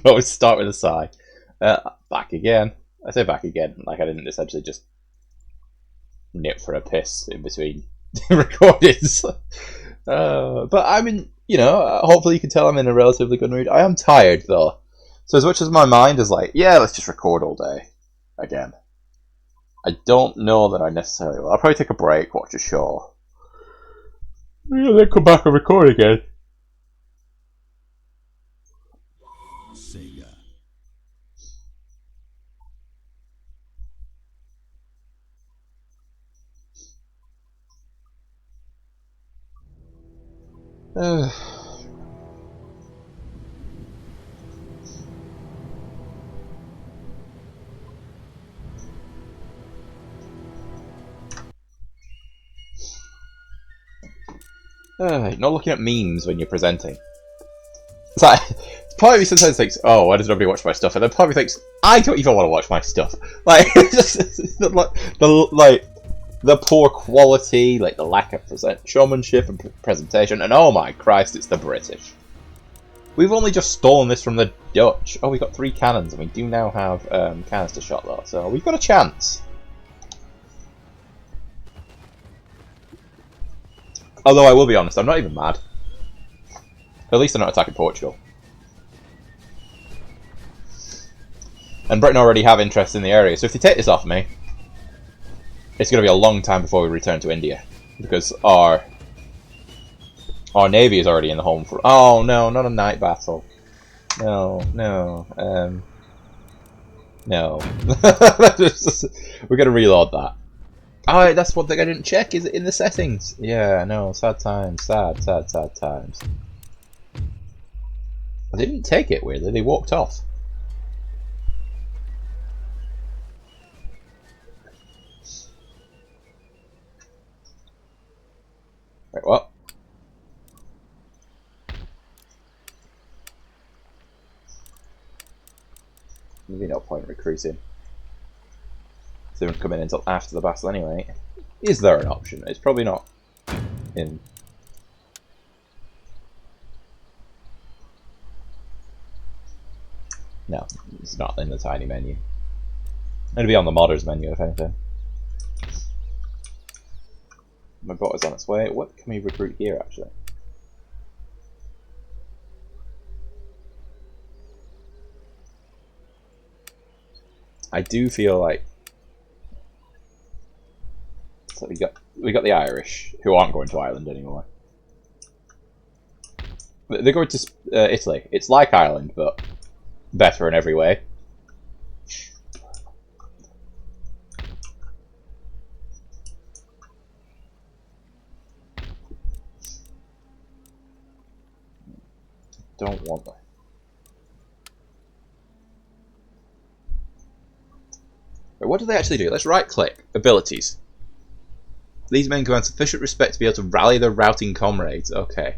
Always start with a sigh. Back again. I say back again, like I didn't essentially just nip for a piss in between recordings. But I mean, you know, hopefully you can tell I'm in a relatively good mood. I am tired though. So as much as my mind is like, yeah, let's just record all day again, I don't know that I necessarily will. I'll probably take a break, watch a show, and then come back and record again. Sega. Not looking at memes when you're presenting. It's like, part of me sometimes thinks, oh, why does nobody watch my stuff? And then part of me thinks, I don't even want to watch my stuff. Like, the poor quality, like the lack of showmanship and presentation, and oh my Christ, it's the British. We've only just stolen this from the Dutch. Oh, we got 3 cannons, and we do now have canister shot though, so we've got a chance. Although I will be honest, I'm not even mad. At least they're not attacking Portugal. And Britain already have interest in the area, so if they take this off me, it's going to be a long time before we return to India. Because our navy is already in the home front. Oh no, not a night battle. No. No. We're going to reload that. Oh, that's one thing I didn't check. Is it in the settings? Yeah, no. Sad times. Sad times. They didn't take it, weirdly. They walked off. Wait, what? Maybe no point recruiting. So they won't come in until after the battle anyway. Is there an option? It's probably not in. No, it's not in the tiny menu. It'll be on the modders menu if anything. My bot is on its way. What can we recruit here actually? I do feel like so we got the Irish who aren't going to Ireland anymore. They're going to Italy. It's like Ireland, but better in every way. Don't want that. Wait, what do they actually do? Let's right click. Abilities. These men command sufficient respect to be able to rally their routing comrades. Okay.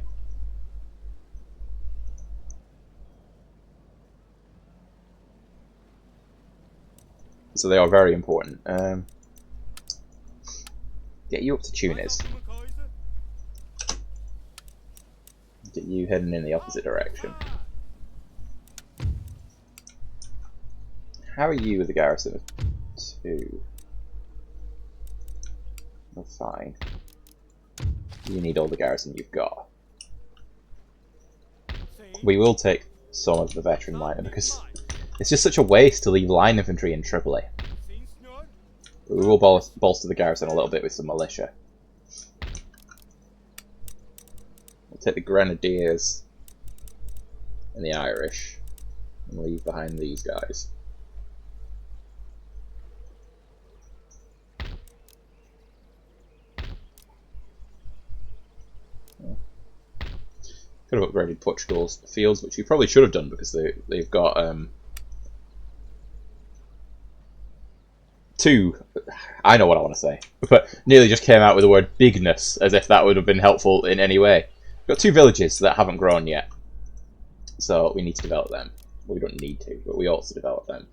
So they are very important. Get you up to Tunis. Get you heading in the opposite direction. How are you with the garrison of 2? Oh, fine. You need all the garrison you've got. We will take some of the veteran line because it's just such a waste to leave line infantry in Tripoli. We will bolster the garrison a little bit with some militia. We'll take the Grenadiers and the Irish and leave behind these guys. Could have upgraded Portugal's fields, which you probably should have done because they've got 2. I know what I want to say, but nearly just came out with the word bigness as if that would have been helpful in any way. We've got 2 villages that haven't grown yet, so we need to develop them. Well, we don't need to, but we ought to develop them.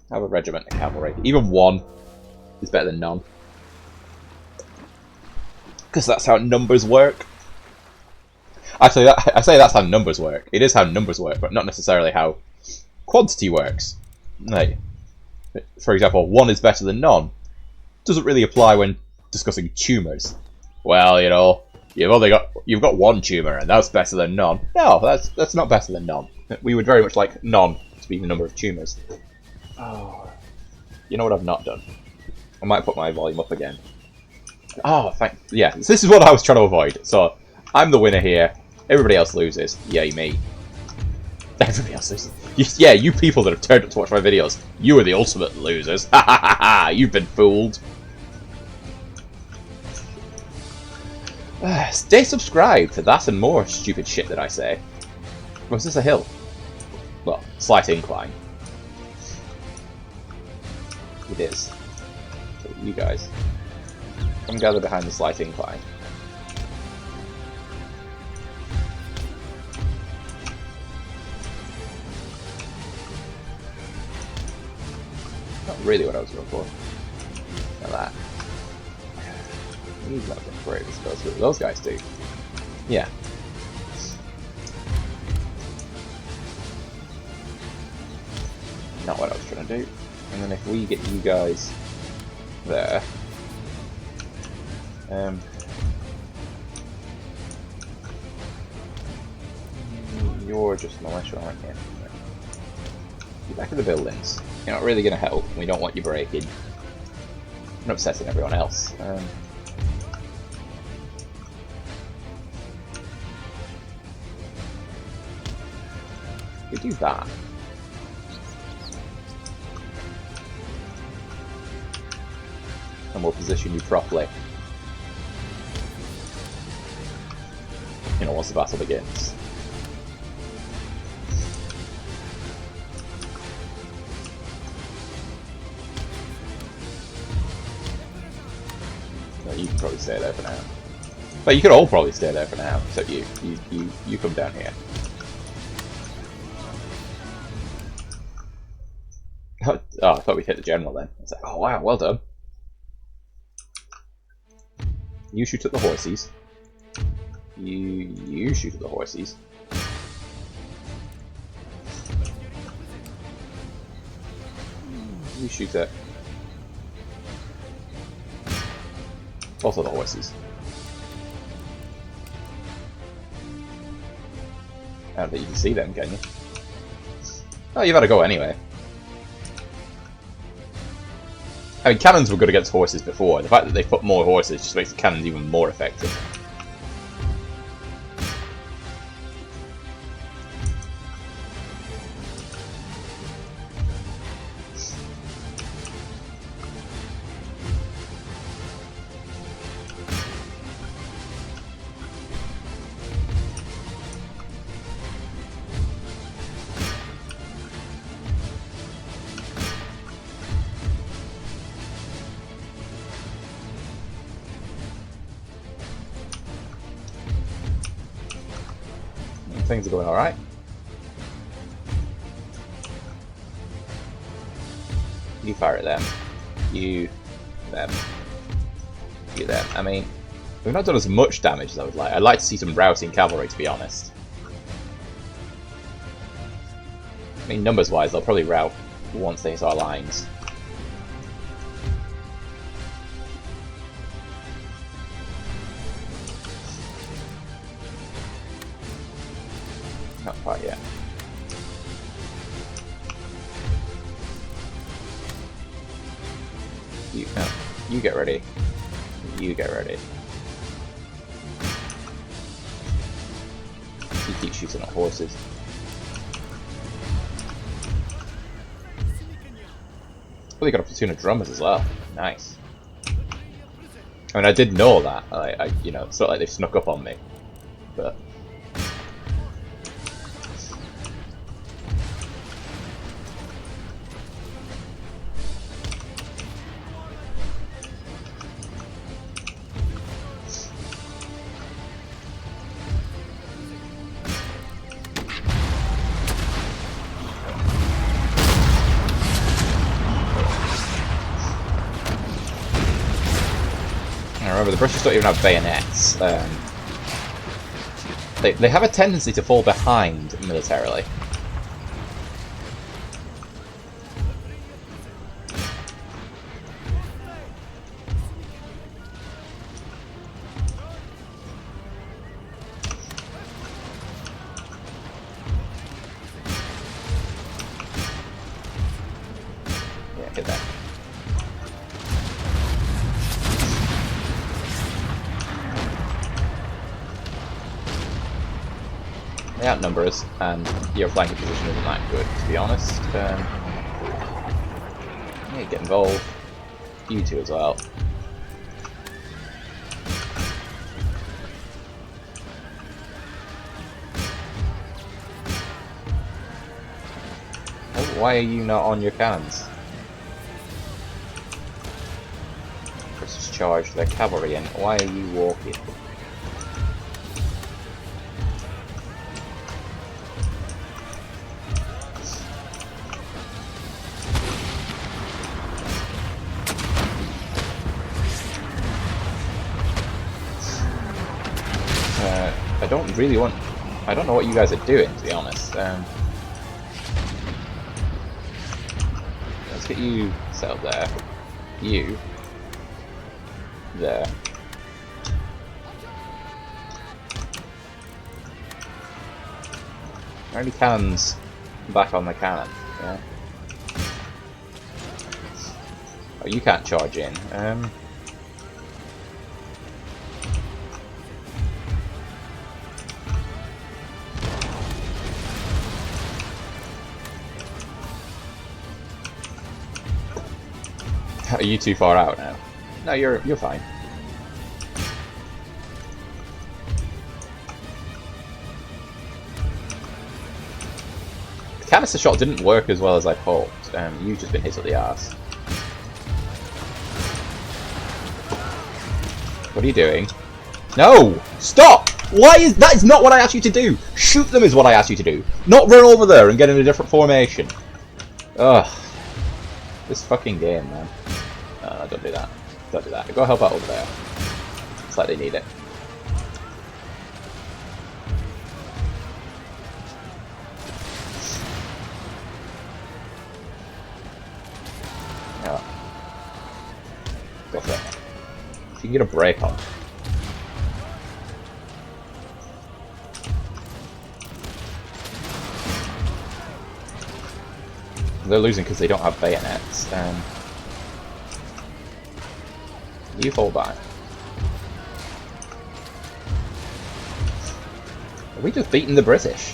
Have a regiment of cavalry. Even 1 is better than none. Because that's how numbers work. Actually, I say that's how numbers work. It is how numbers work, but not necessarily how quantity works. Like, for example, one is better than none doesn't really apply when discussing tumours. Well, you know, you've got one tumour and that's better than none. No, that's not better than none. We would very much like none to be the number of tumours. Oh, you know what I've not done? I might put my volume up again. Oh, yeah, this is what I was trying to avoid. So, I'm the winner here. Everybody else loses. Yay, me. Everybody else loses. Yeah, you people that have turned up to watch my videos, you are the ultimate losers. Ha ha ha ha! You've been fooled. Stay subscribed for that and more stupid shit that I say. Was this a hill? Well, slight incline. It is. So you guys, come gather behind the slight incline. Not really what I was going for. Not that. These not great as those guys do. Yeah. Not what I was trying to do. And then if we get you guys there, you're just militia, aren't you? Get back to the buildings. You're not really going to help. We don't want you breaking and upsetting everyone else. We do that. And we'll position you properly. You know, once the battle begins. No, you can probably stay there for now. But you could all probably stay there for now, except you come down here. Oh, I thought we'd hit the general then. It's like, oh wow, well done. You shoot at the horses. You shoot at the horses. You shoot at also the horses. I don't think you can see them, can you? Oh, you've had to go anyway. I mean, cannons were good against horses before. The fact that they put more horses just makes the cannons even more effective. Things are going alright. You fire at them. You, them. You, them. I mean, we've not done as much damage as I would like. I'd like to see some routing cavalry, to be honest. I mean, numbers-wise, they'll probably rout once they hit our lines. Not quite yet. You get ready. You get ready. You keep shooting at horses. Oh, they got a platoon of drummers as well. Nice. I mean, I did know that. I you know, it's not like they snuck up on me, but. Remember, the British don't even have bayonets. They have a tendency to fall behind militarily. Yeah, hit that. They outnumber us, and your flanking position isn't that good, to be honest. Yeah, get involved. You two as well. Oh, why are you not on your cannons? British charge their cavalry in. Why are you walking? I don't really want... I don't know what you guys are doing, to be honest. Let's get you set up there. You. There. How many cannons back on the cannon? Yeah. Oh, you can't charge in. Are you too far out now? No, you're fine. The canister shot didn't work as well as I hoped. You've just been hit at the arse. What are you doing? No! Stop! Why is that? Is not what I asked you to do. Shoot them is what I asked you to do. Not run over there and get in a different formation. Ugh. This fucking game, man. Don't do that. Don't do that. Go help out over there. It's like they need it. Yeah. Go for it. If you can get a break on. They're losing because they don't have bayonets. You fall back. Are we just beating the British?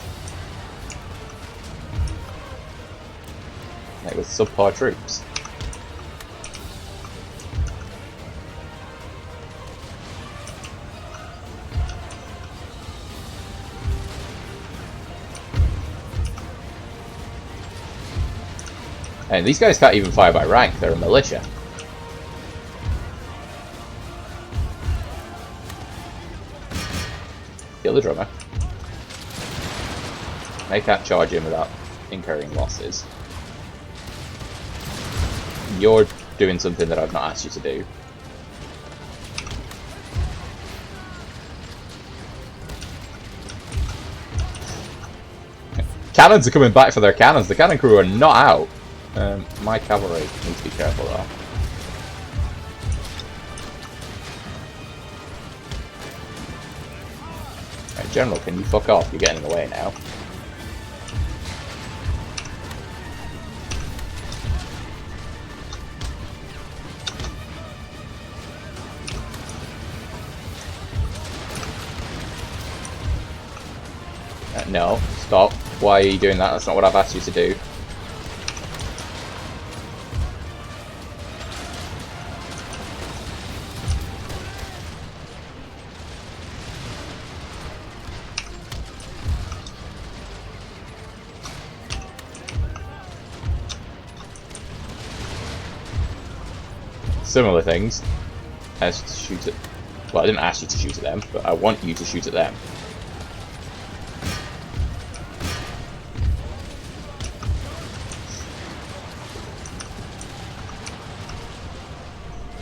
Like with subpar troops. And these guys can't even fire by rank, they're a militia. Kill the drummer. They can't charge in without incurring losses. You're doing something that I've not asked you to do. Cannons are coming back for their cannons. The cannon crew are not out. My cavalry need to be careful though. Right, General, can you fuck off? You're getting in the way now. No, stop. Why are you doing that? That's not what I've asked you to do. Similar things. I asked you to shoot at... Well, I didn't ask you to shoot at them, but I want you to shoot at them.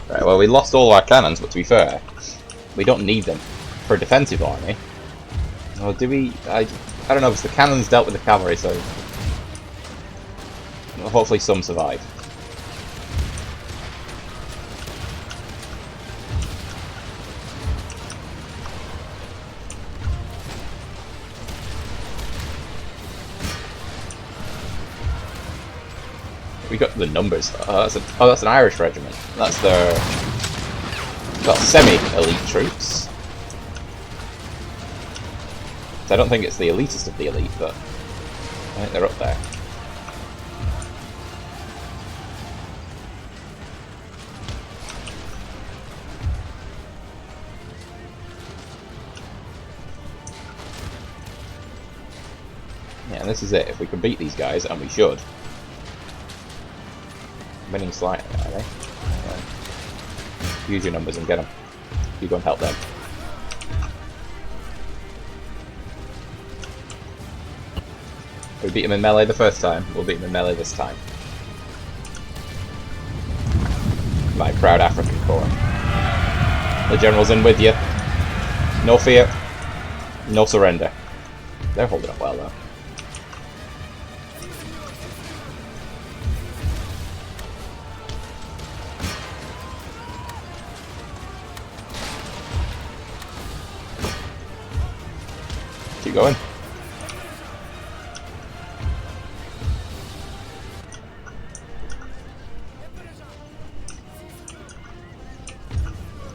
Right, well, we lost all our cannons, but to be fair, we don't need them for a defensive army. Or do we... I don't know, because the cannons dealt with the cavalry, so... hopefully some survive. We got the numbers. That's an Irish regiment. That's their... well, semi-elite troops. So I don't think it's the elitist of the elite, but I think they're up there. Yeah, and this is it. If we can beat these guys, and we should. Winning slightly, are they? Use your numbers and get them. You go and help them. We beat them in melee the first time, we'll beat them in melee this time. My proud African corps. The general's in with you. No fear. No surrender. They're holding up well though. Keep going.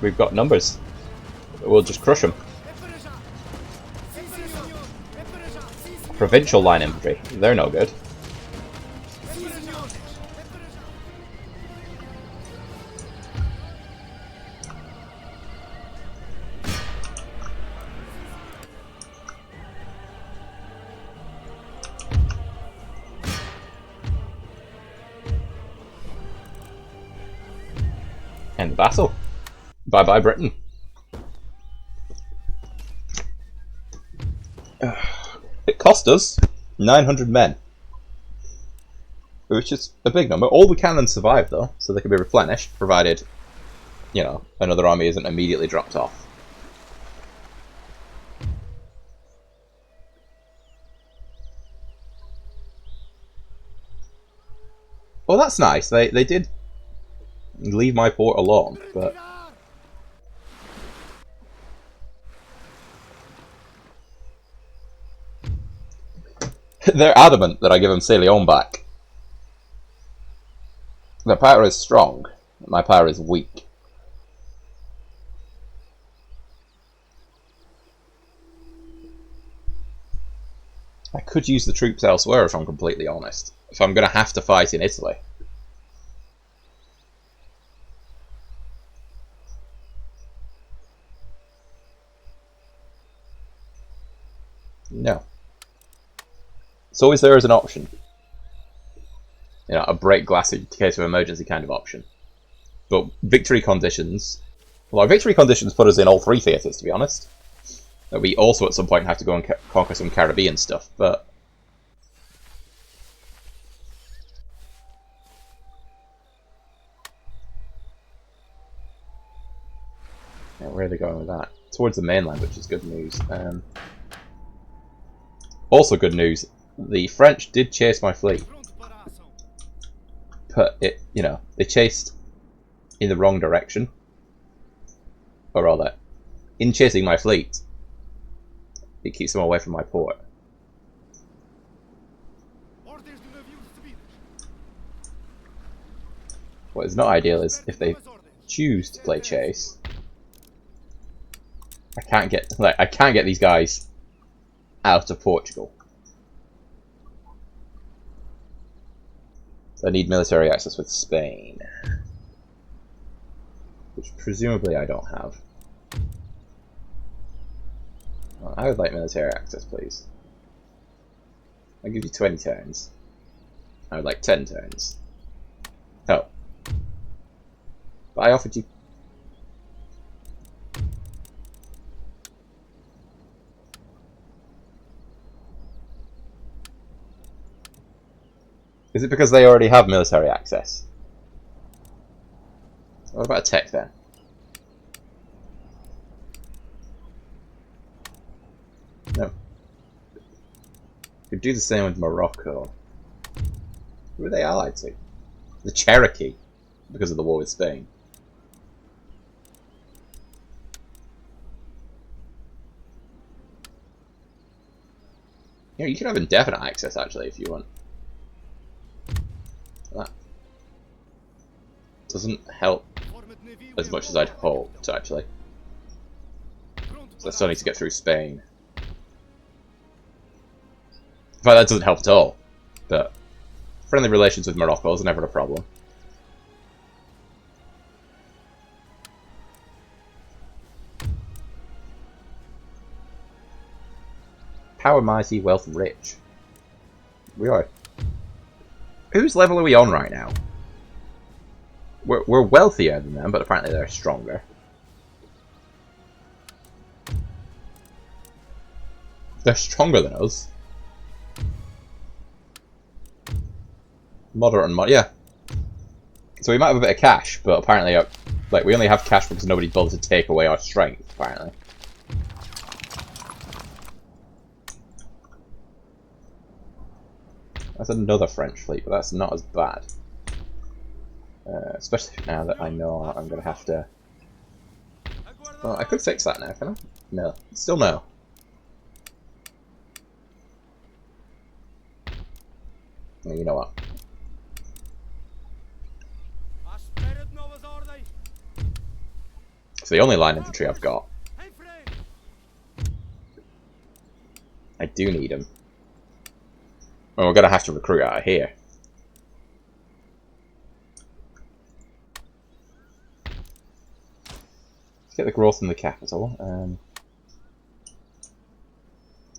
We've got numbers. We'll just crush them. Provincial line infantry. They're no good. End the battle. Bye-bye, Britain. It cost us 900 men. Which is a big number. All the cannons survived, though, so they can be replenished, provided, you know, another army isn't immediately dropped off. Well, that's nice. They did leave my port alone, but... they're adamant that I give them Leon back. Their power is strong, my power is weak. I could use the troops elsewhere if I'm completely honest. If I'm going to have to fight in Italy. No. It's always there as an option. You know, a break glass in case of emergency kind of option. But victory conditions... well, our victory conditions put us in all three theatres, to be honest. We also at some point have to go and conquer some Caribbean stuff, but... yeah, where are they going with that? Towards the mainland, which is good news. Also good news, the French did chase my fleet. But it, you know, they chased in the wrong direction. Or rather, in chasing my fleet, it keeps them away from my port. What is not ideal is if they choose to play chase. I can't get these guys out of Portugal. I need military access with Spain, which presumably I don't have. Well, I would like military access, please. I'll give you 20 turns. I would like 10 turns. Oh. But I offered you... Is it because they already have military access? What about tech then? No. Could do the same with Morocco. Who are they allied to? The Cherokee, because of the war with Spain. Yeah, you can have indefinite access actually if you want. That doesn't help as much as I'd hoped actually. So I still need to get through Spain. In fact, that doesn't help at all. But friendly relations with Morocco is never a problem. Power mighty, wealth rich. We are. Whose level are we on right now? We're wealthier than them, but apparently they're stronger. They're stronger than us. Moderate and yeah. So we might have a bit of cash, but apparently, like, we only have cash because nobody's bothered to take away our strength. Apparently. That's another French fleet, but that's not as bad. Especially now that I know I'm going to have to... Well, I could fix that now, can I? No. Still no. Well, you know what? It's the only line infantry I've got. I do need them. Well, we're going to have to recruit out of here. Let's get the growth in the capital.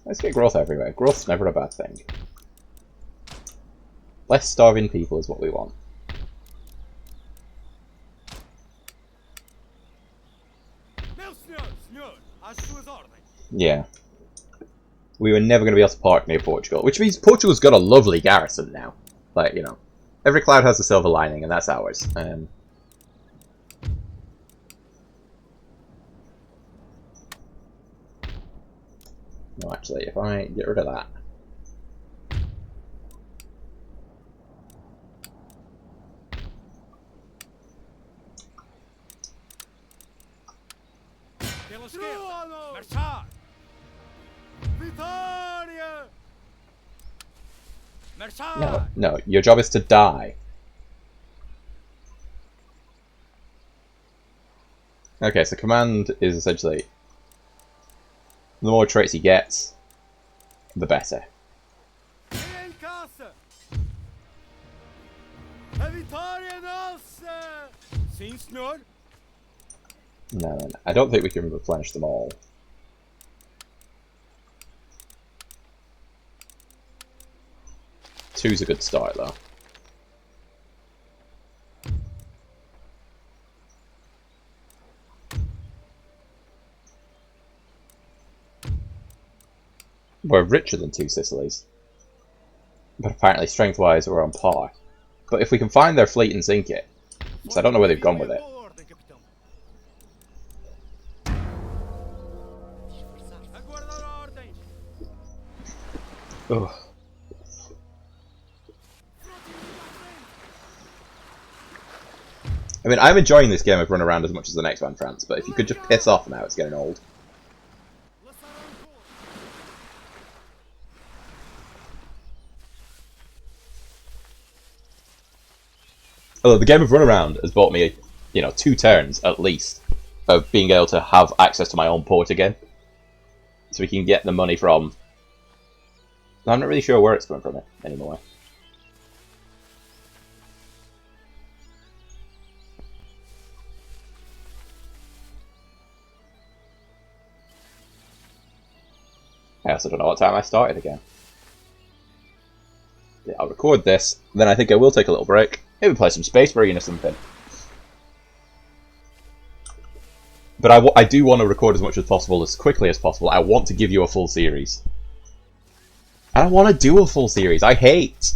Let's get growth everywhere. Growth's never a bad thing. Less starving people is what we want. Yeah. We were never going to be able to park near Portugal, which means Portugal's got a lovely garrison now. Like, you know, every cloud has a silver lining, and that's ours. No, actually, if I get rid of that. No, no, your job is to die. Okay, so command is essentially the more traits he gets, the better. No, I don't think we can replenish them all. Two's a good start, though. We're richer than two Sicilies. But apparently, strength-wise, we're on par. But if we can find their fleet and sink it, because I don't know where they've gone with it. Ugh. I mean, I'm enjoying this game of Run Around as much as the next one, France, but if you could just piss off now, it's getting old. Although the game of Run Around has bought me, you know, 2 turns at least of being able to have access to my own port again. So we can get the money from... I'm not really sure where it's coming from anymore. I also don't know what time I started again. Yeah, I'll record this, then I think I will take a little break. Maybe play some Space Marine or something. But I do want to record as much as possible, as quickly as possible. I want to give you a full series. I don't want to do a full series. I hate...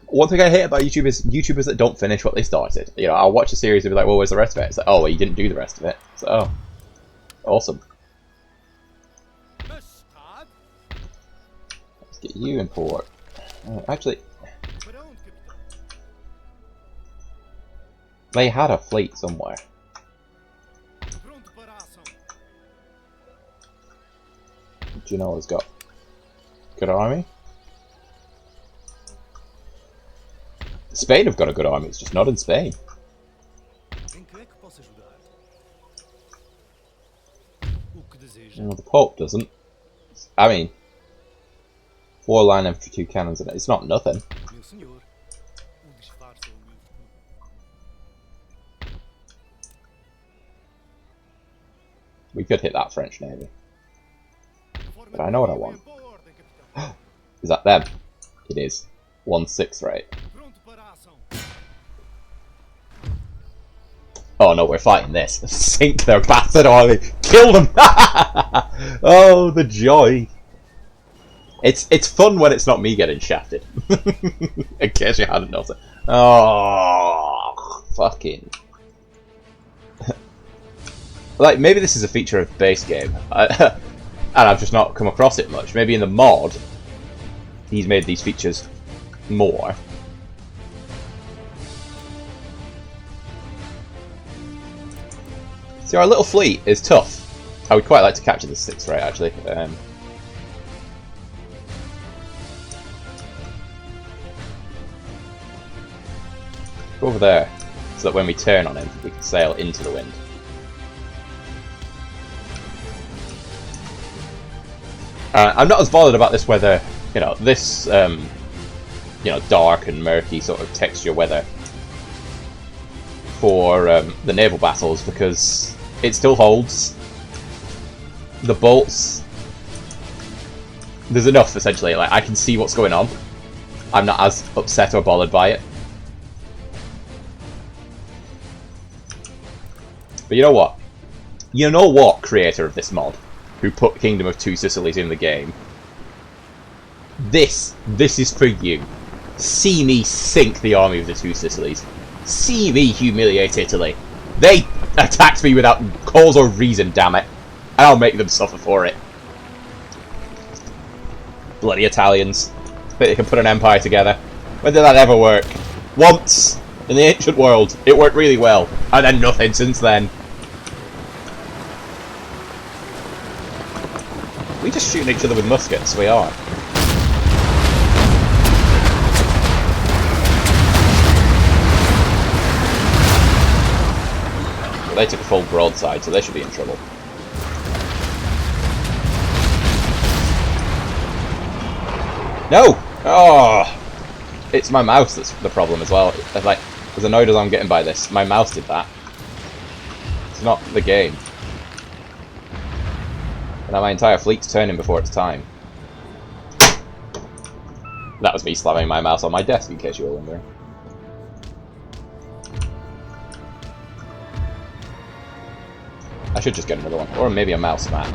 One thing I hate about YouTube is YouTubers that don't finish what they started. You know, I'll watch a series and be like, well, where's the rest of it? It's like, oh, well, you didn't do the rest of it. So, oh. Awesome. Get you in port. Actually, they had a fleet somewhere. Genoa's got good army. Spain have got a good army, it's just not in Spain. Well, the Pope doesn't. I mean, 4 line infantry, 2 cannons in it. It's not nothing. We could hit that French navy. But I know what I want. Is that them? It is. 1/6 rate. Oh no, we're fighting this. Sink their bastard army. Kill them! Oh, the joy. It's fun when it's not me getting shafted. In case you hadn't noticed. Oh, fucking. Like, maybe this is a feature of the base game. And I've just not come across it much. Maybe in the mod, he's made these features more. See, our little fleet is tough. I would quite like to capture the 6th rate, actually. Go over there, so that when we turn on him, we can sail into the wind. I'm not as bothered about this weather, you know, this, you know, dark and murky sort of texture weather for the naval battles, because it still holds. The bolts, there's enough, essentially. Like, I can see what's going on. I'm not as upset or bothered by it. But you know what? You know what, creator of this mod, who put Kingdom of Two Sicilies in the game? This is for you. See me sink the army of the Two Sicilies. See me humiliate Italy. They attacked me without cause or reason, damn it. And I'll make them suffer for it. Bloody Italians. Think they can put an empire together. When did that ever work? Once! In the ancient world. It worked really well. And then nothing since then. We just shooting each other with muskets, we are. Well, they took a full broadside, so they should be in trouble. No! Oh! It's my mouse that's the problem as well. It's like, as annoyed as I'm getting by this, my mouse did that. It's not the game. And now my entire fleet's turning before it's time. That was me slamming my mouse on my desk, in case you were wondering. I should just get another one. Or maybe a mouse mat.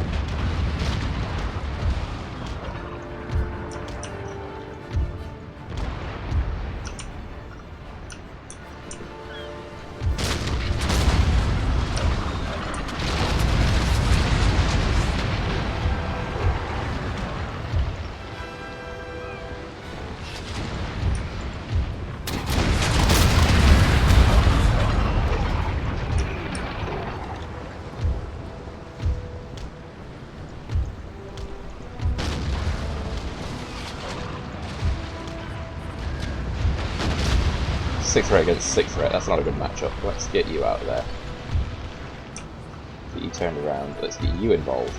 Sixth rate against sixth rate, that's not a good matchup. Let's get you out of there. Get you turned around, let's get you involved.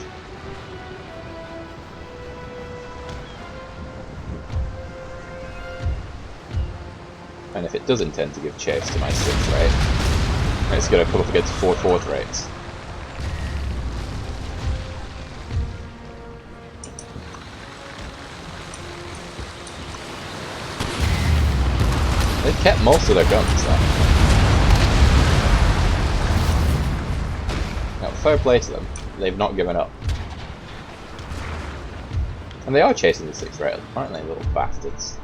And if it does intend to give chase to my 6th rate, it's going to come up against 4 4th rates. They've kept most of their guns, though. Now, fair play to them. They've not given up. And they are chasing the 6th rate, aren't they, little bastards?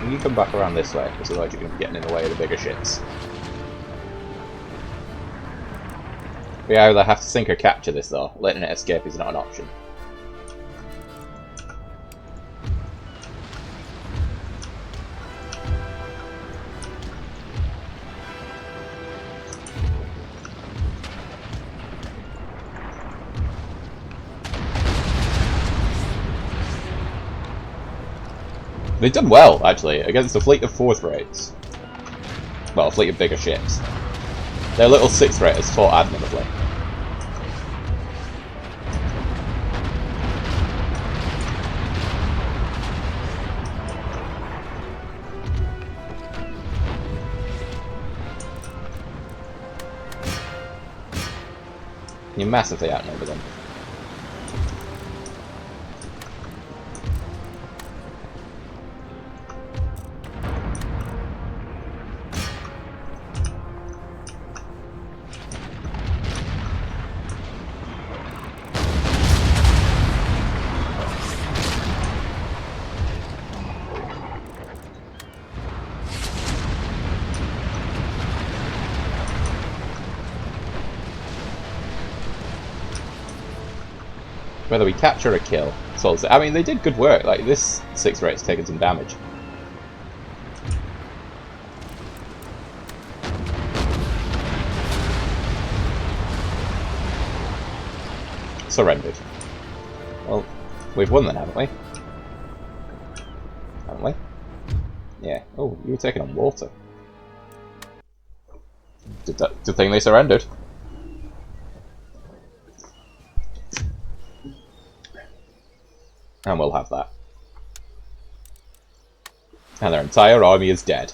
You come back around this way, because otherwise you're going to be getting in the way of the bigger ships. We either have to sink or capture this though. Letting it escape is not an option. They've done well, actually, against a fleet of 4th rates. Well, a fleet of bigger ships. Their little 6th raters fought admirably. You massively outnumber them. Whether we capture or kill. So I mean, they did good work. Like, this 6th rate's taken some damage. Surrendered. Well, we've won then, haven't we? Haven't we? Yeah. Oh, you were taking on water. Good thing they surrendered. And we'll have that. And their entire army is dead.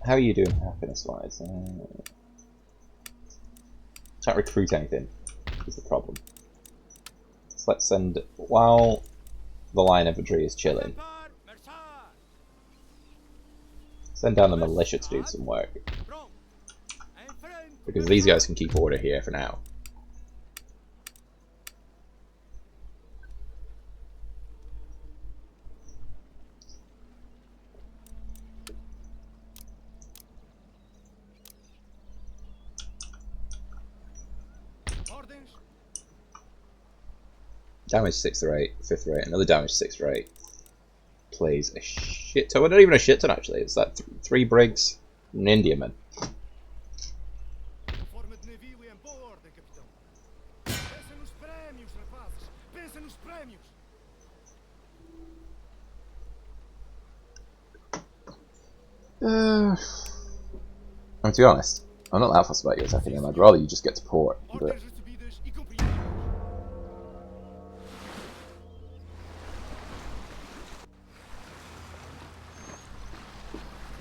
How are you doing happiness-wise? Can't recruit anything, is the problem. So let's send, while the line infantry is chilling, send down the militia to do some work. Because these guys can keep order here for now. Damage 6th rate, 5th rate, another damage 6th rate. Plays a shit ton. Well, not even a shit ton actually. It's like 3 brigs and an Indiaman. To be honest, I'm not that fussed about you attacking him. I'd rather you just get to port. But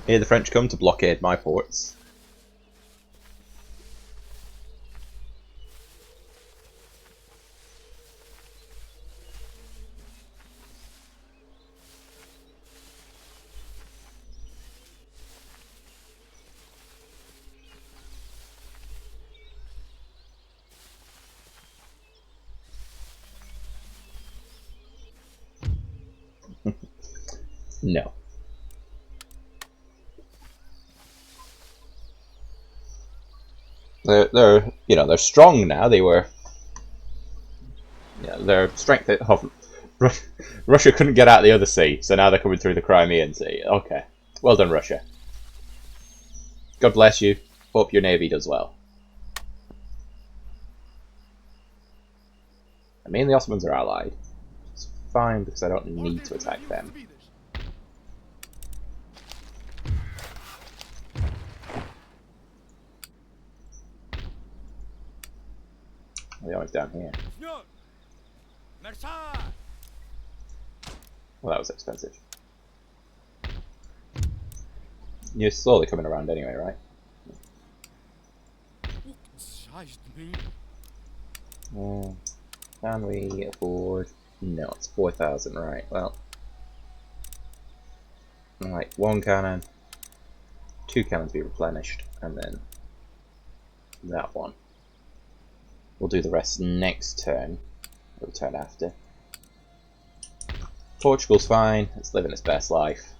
here the French come to blockade my ports. No. They're you know, they're strong now. They were, yeah, their strength. Russia couldn't get out the other sea, so now they're coming through the Crimean Sea. Okay, well done, Russia. God bless you. Hope your navy does well. I mean, the Ottomans are allied. It's fine because I don't need to attack them. The army's down here. Well, that was expensive. You're slowly coming around anyway, right? Can we afford? No, it's 4,000, right? Well, Like 1 cannon, 2 cannons be replenished, and then that one. We'll do the rest next turn, or the turn after. Portugal's fine, it's living its best life.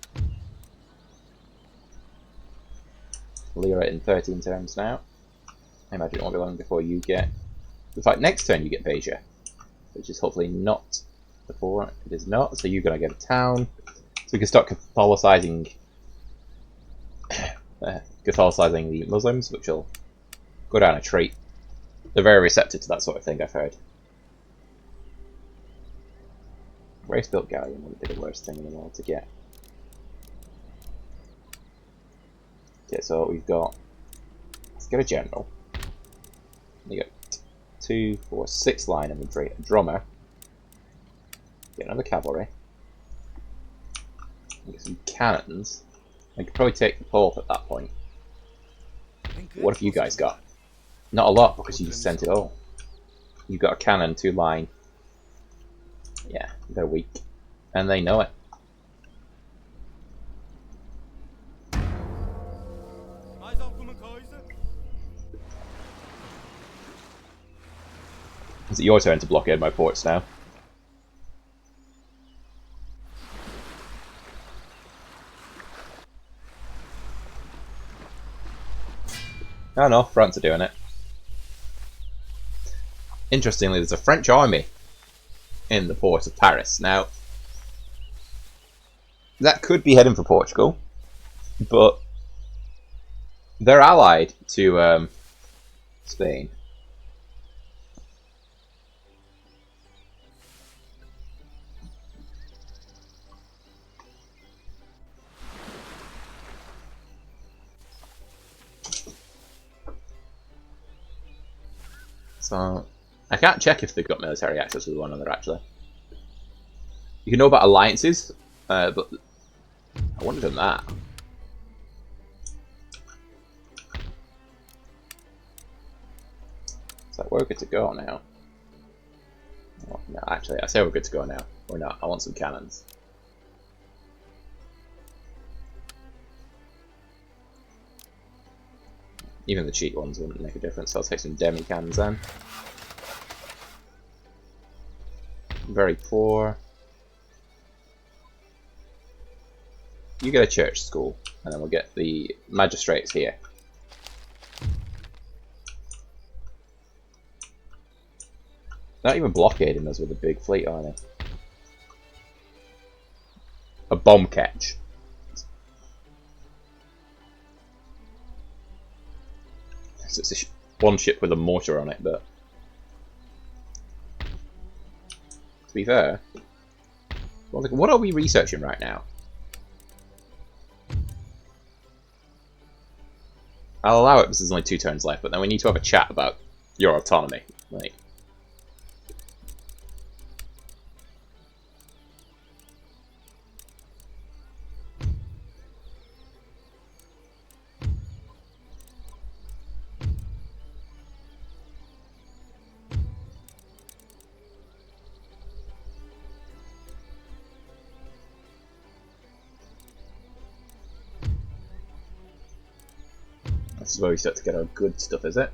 Lira in 13 turns now. I imagine it won't be long before you get... In fact, next turn you get Beja, which is hopefully not before. It is not, so you're going to get a town. So we can start Catholicizing the Muslims, which will go down a treat. They're very receptive to that sort of thing, I've heard. Race-built galleon wouldn't be the worst thing in the world to get. Okay, so we've got... Let's get a general. We got 2, 4, 6 line infantry, a drummer. Get another cavalry. Get some cannons. I could probably take the Pope at that point. What have you guys got? Not a lot, because you just sent it all. You've got a cannon, 2 line. Yeah, they're weak. And they know it. Is it your turn to blockade my ports now? Oh no, France are doing it. Interestingly, there's a French army in the port of Paris. Now, that could be heading for Portugal, but they're allied to Spain. So, I can't check if they've got military access with one another, actually. You can know about alliances, but I wouldn't have done that. So we're good to go now. Oh, no, actually, I say we're good to go now. We're not. I want some cannons. Even the cheap ones wouldn't make a difference, so I'll take some demi cannons then. Very poor. You get a church school, and then we'll get the magistrates here. Not even blockading us with a big fleet, are they? A bomb catch. So it's one ship with a mortar on it, but to be fair, what are we researching right now? I'll allow it because there's only 2 turns left, but then we need to have a chat about your autonomy. Like, this is where we start to get our good stuff, is it?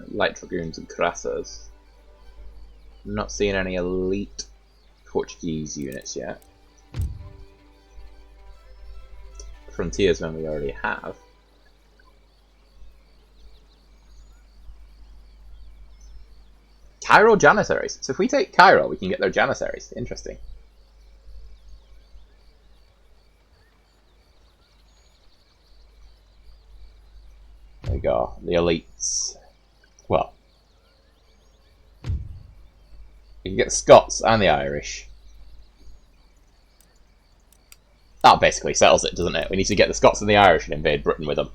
Light Dragoons and Cuirassiers. I'm not seeing any elite Portuguese units yet. Frontiersmen we already have. Cairo Janissaries. So if we take Cairo, we can get their Janissaries. Interesting. There we go. The elites. Well, you can get the Scots and the Irish. That basically settles it, doesn't it? We need to get the Scots and the Irish and invade Britain with them.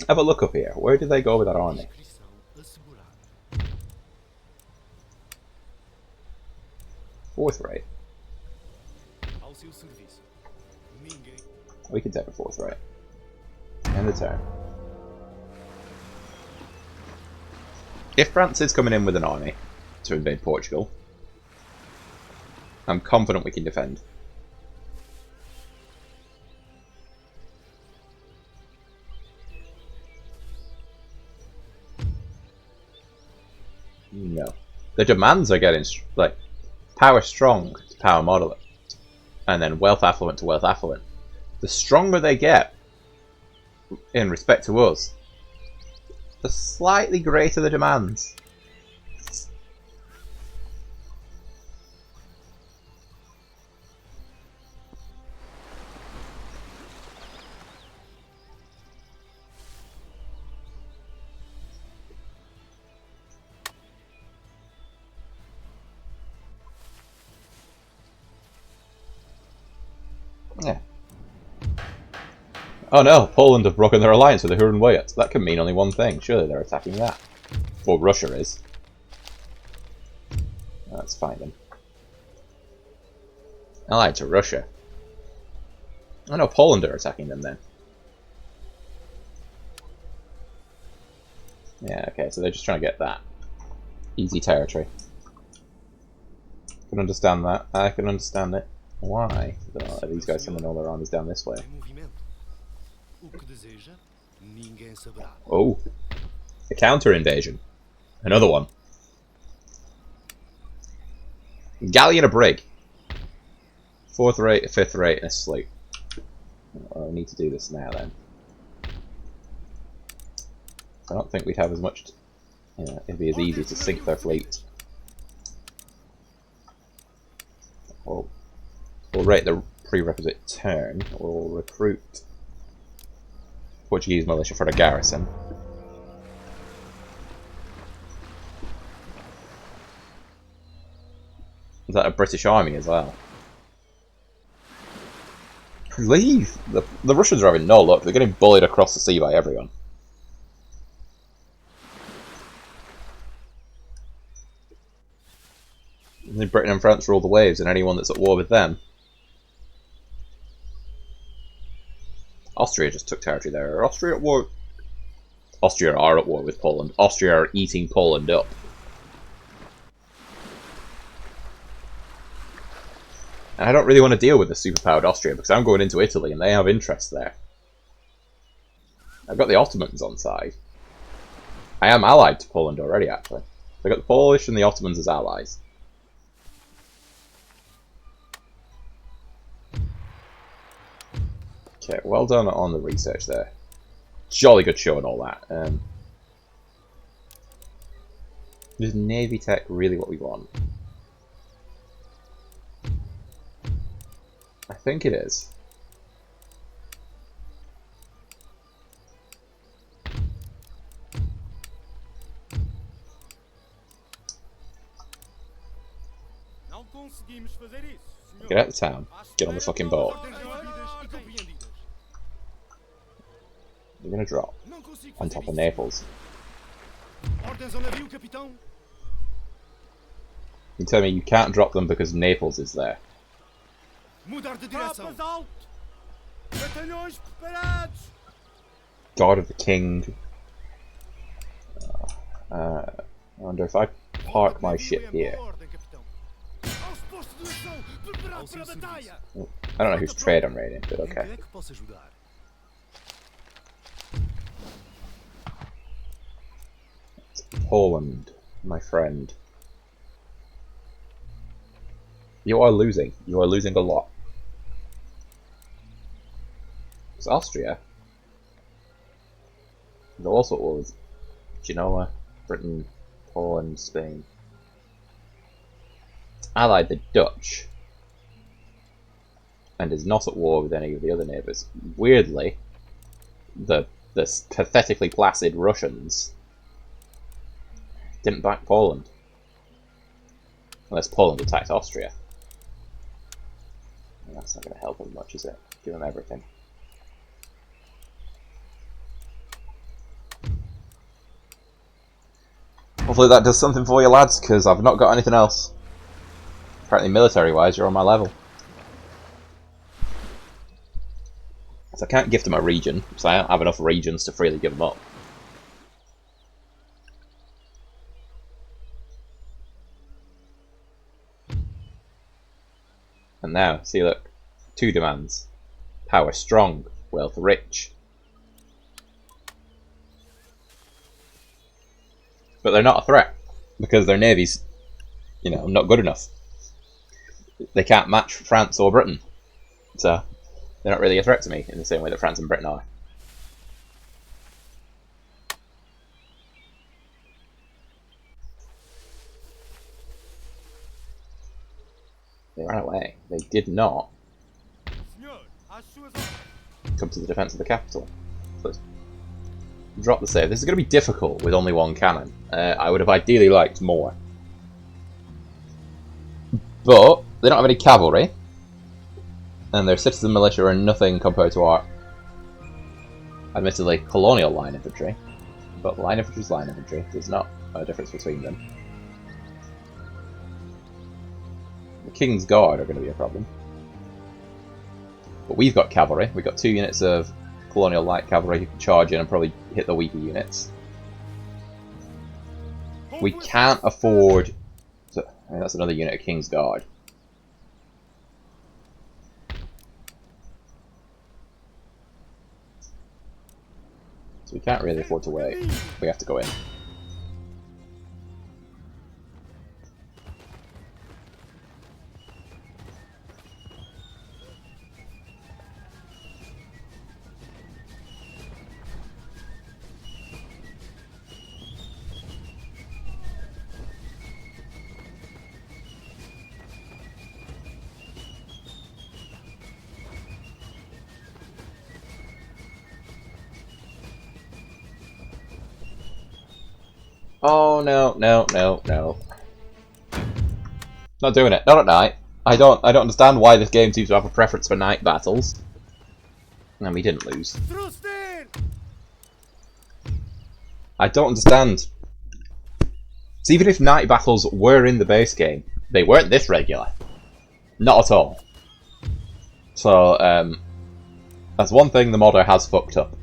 Have a look up here. Where did they go with that army? Fourth rate. We can take a 4th rate. End the turn. If France is coming in with an army to invade Portugal, I'm confident we can defend. No. The demands are getting, like, power strong to power moderate, and then wealth affluent to wealth affluent. The stronger they get, in respect to us, the slightly greater the demands. Yeah. Oh no, Poland have broken their alliance with the Huron Wyatt. That can mean only one thing. Surely they're attacking that. Or Russia is. That's fine then. Allied to Russia. Oh no, Poland are attacking them then. Yeah, okay, so they're just trying to get that. Easy territory. Can understand that. I can understand it. Why are these guys sending all their armies down this way? Oh, a counter invasion. Another one. Galleon a brig. 4th rate, 5th rate, and a sloop. Well, I need to do this now then. I don't think we'd have as much. It'd be as easy to sink their fleet. We'll rate the prerequisite turn. We'll recruit Portuguese militia for the garrison. Is that a British army as well? Leave! The Russians are having no luck. They're getting bullied across the sea by everyone. Britain and France rule the waves, and anyone that's at war with them. Austria just took territory there. Are Austria at war? Austria are at war with Poland. Austria are eating Poland up. And I don't really want to deal with the superpowered Austria because I'm going into Italy and they have interests there. I've got the Ottomans on side. I am allied to Poland already, actually. I've got the Polish and the Ottomans as allies. Okay, well done on the research there. Jolly good show and all that. Is Navy Tech really what we want? I think it is. Get out of town. Get on the fucking boat. You're gonna drop on top of Naples. You tell me you can't drop them because Naples is there. God of the King. I wonder if I park my ship here. I don't know whose trade I'm raiding, but okay. Poland, my friend. You are losing. You are losing a lot. It's Austria. They're also at war with Genoa, Britain, Poland, Spain. Allied the Dutch. And is not at war with any of the other neighbours. Weirdly, the pathetically placid Russians didn't back Poland. Unless Poland attacked Austria. And that's not going to help them much, is it? Give them everything. Hopefully that does something for you lads, because I've not got anything else. Apparently military-wise, you're on my level. So I can't gift them a region, because I don't have enough regions to freely give them up. And now, see look, 2 demands. Power strong, wealth rich. But they're not a threat, because their navy's, you know, not good enough. They can't match France or Britain. So, they're not really a threat to me in the same way that France and Britain are. They ran away. They did not come to the defence of the capital. So let's drop the save. This is going to be difficult with only 1 cannon. I would have ideally liked more. But they don't have any cavalry. And their citizen militia are nothing compared to our, admittedly, colonial line infantry. But line infantry is line infantry. There's not a difference between them. The King's Guard are going to be a problem. But we've got cavalry. We've got 2 units of colonial light cavalry who can charge in and probably hit the weaker units. We can't afford... I mean, that's another unit of King's Guard. So we can't really afford to wait. We have to go in. Oh no, no, no, no. Not doing it. Not at night. I don't understand why this game seems to have a preference for night battles. And we didn't lose. I don't understand. So even if night battles were in the base game, they weren't this regular. Not at all. So, that's one thing the modder has fucked up.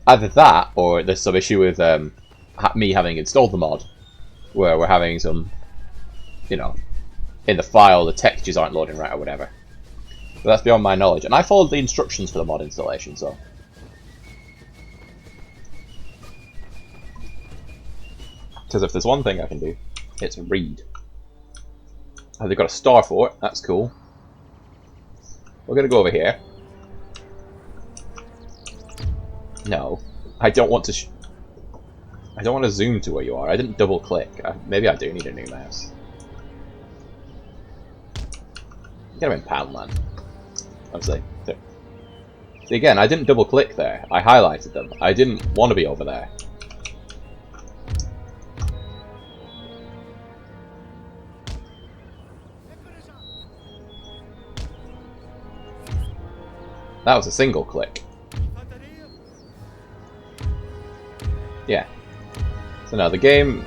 Either that, or there's some issue with me having installed the mod, where we're having some, you know, in the file the textures aren't loading right or whatever. But that's beyond my knowledge. And I followed the instructions for the mod installation, so... Because if there's one thing I can do, it's read. Oh, they've got a star fort, that's cool. We're going to go over here. No, I don't want to. I don't want to zoom to where you are. I didn't double click. Maybe I do need a new mouse. Get him in Poundland. Obviously. See again, I didn't double click there. I highlighted them. I didn't want to be over there. That was a single click. Yeah. So no, the game...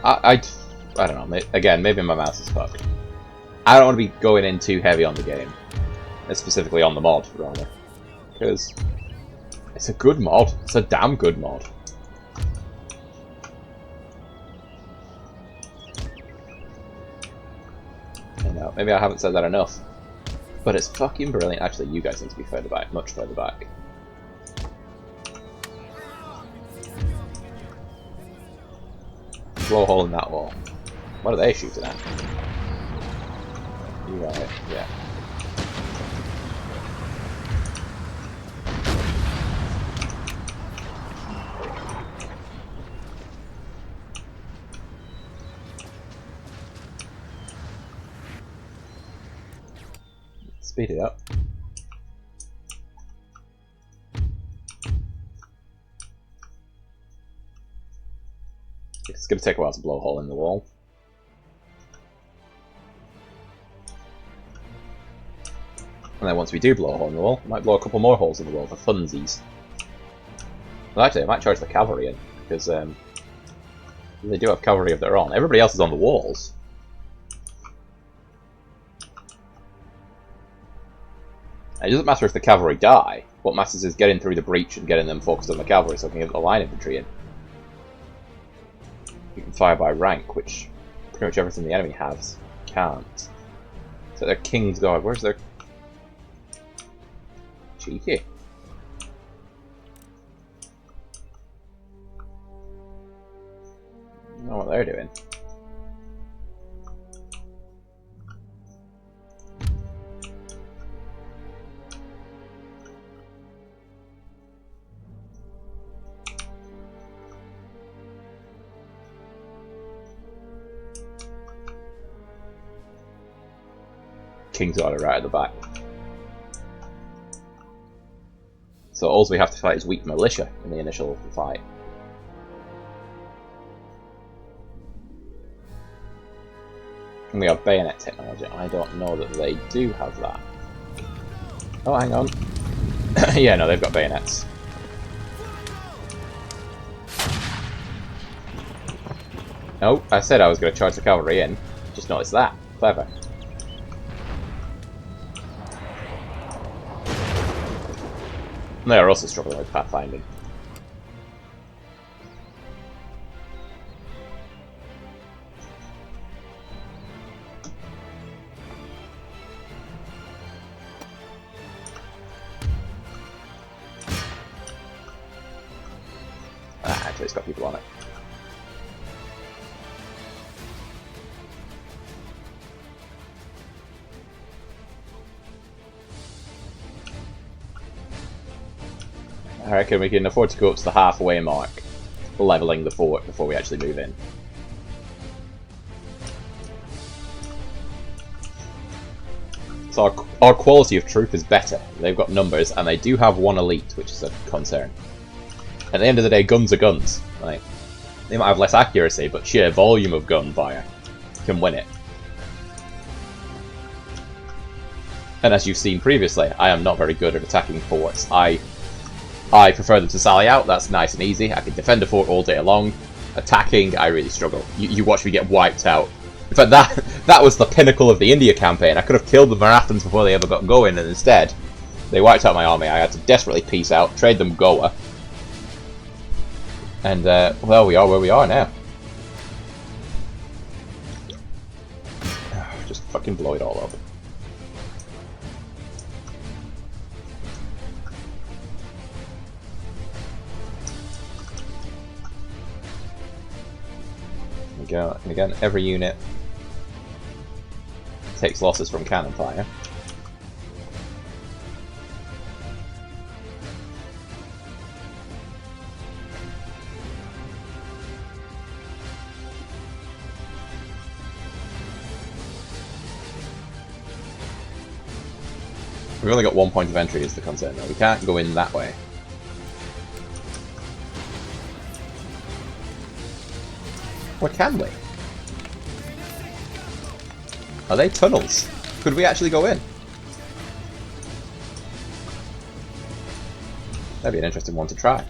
I don't know. Again, maybe my mouse is fucked. I don't want to be going in too heavy on the game. Specifically on the mod, rather. Because it's a good mod. It's a damn good mod. I know, maybe I haven't said that enough. But it's fucking brilliant. Actually, you guys need to be further back. Much further back. Blow a hole in that wall. What are they shooting at? You got it, yeah. Speed it up. It's going to take a while to blow a hole in the wall. And then once we do blow a hole in the wall, we might blow a couple more holes in the wall for funsies. Well, actually, I might charge the cavalry in, because they do have cavalry of their own. Everybody else is on the walls. It doesn't matter if the cavalry die. What matters is getting through the breach and getting them focused on the cavalry so I can get the line infantry in. You can fire by rank, which pretty much everything the enemy has can't. So their King's Guard. Where's their... Cheeky. I don't know what they're doing. King's Guard are right at the back. So all we have to fight is weak militia in the initial fight. And we have bayonet technology. I don't know that they do have that. Oh, hang on. Yeah, no, they've got bayonets. No, I said I was going to charge the cavalry in. Just noticed that. Clever. And they are also struggling with pathfinding. Ah, actually, it's got people on it. I reckon we can afford to go up to the halfway mark, levelling the fort before we actually move in. So our quality of troop is better. They've got numbers, and they do have one elite, which is a concern. At the end of the day, guns are guns. Like, they might have less accuracy, but sheer volume of gunfire can win it. And as you've seen previously, I am not very good at attacking forts. I prefer them to sally out. That's nice and easy. I can defend a fort all day long. Attacking, I really struggle. You watch me get wiped out. In fact, that was the pinnacle of the India campaign. I could have killed the Marathons before they ever got going, and instead, they wiped out my army. I had to desperately peace out, trade them Goa. And, well, we are where we are now. Just fucking blow it all up. Go. And again, every unit takes losses from cannon fire. We've only got 1 point of entry is the concern though. We can't go in that way. Or can we? Are they tunnels? Could we actually go in? That'd be an interesting one to try.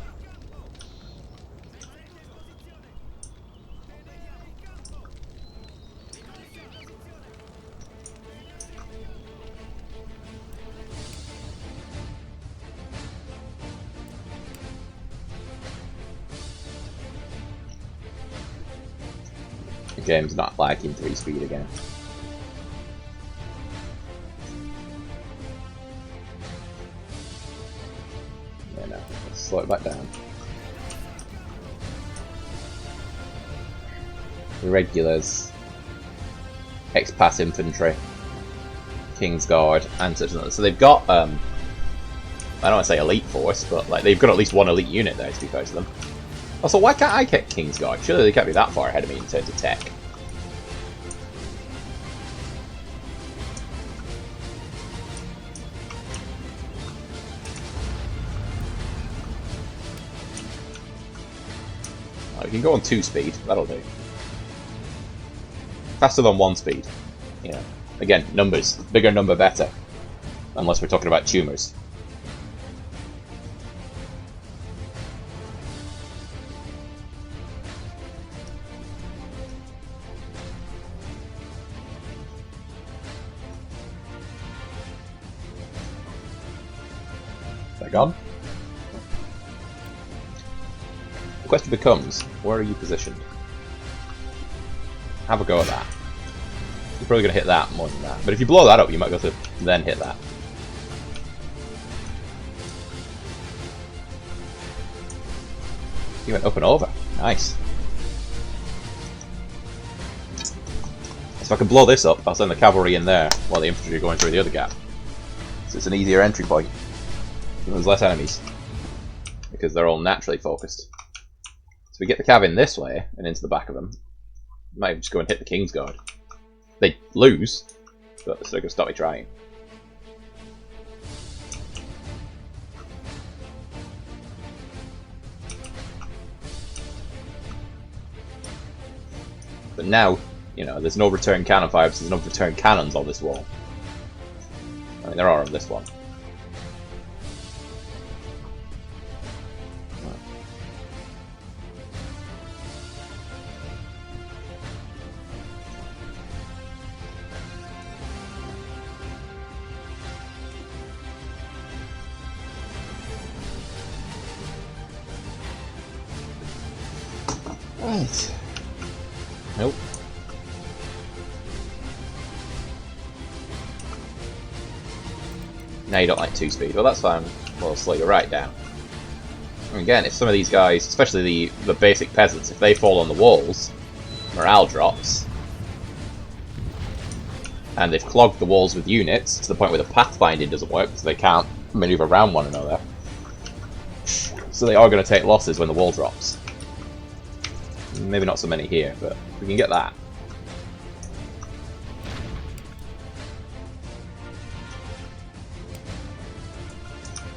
The game's not liking 3-speed again. Yeah, no, let's slow it back down. Regulars, Expat Infantry, King's Guard, and such another. So they've got, I don't want to say elite force, but like they've got at least one elite unit there, to be fair to them. Also, why can't I get King's Guard? Surely they can't be that far ahead of me in terms of tech. Oh, we can go on 2-speed, that'll do. Faster than 1-speed. You know, again, numbers. Bigger number better. Unless we're talking about tumours. Gone. The question becomes, where are you positioned? Have a go at that. You're probably going to hit that more than that. But if you blow that up, you might go to then hit that. You went up and over. Nice. So if I can blow this up, I'll send the cavalry in there while the infantry are going through the other gap. So it's an easier entry point. And there's less enemies. Because they're all naturally focused. So we get the cav in this way and into the back of them. Might just go and hit the King's Guard. They lose, but they're still going to stop me trying. But now, you know, there's no return cannon fire, there's no return cannons on this wall. I mean, there are on this one. Right. Nope. Now you don't like 2-speed. Well, that's fine. We'll slow you right down. And again, if some of these guys, especially the basic peasants, if they fall on the walls, morale drops. And they've clogged the walls with units to the point where the pathfinding doesn't work because they can't maneuver around one another. So they are going to take losses when the wall drops. Maybe not so many here, but we can get that.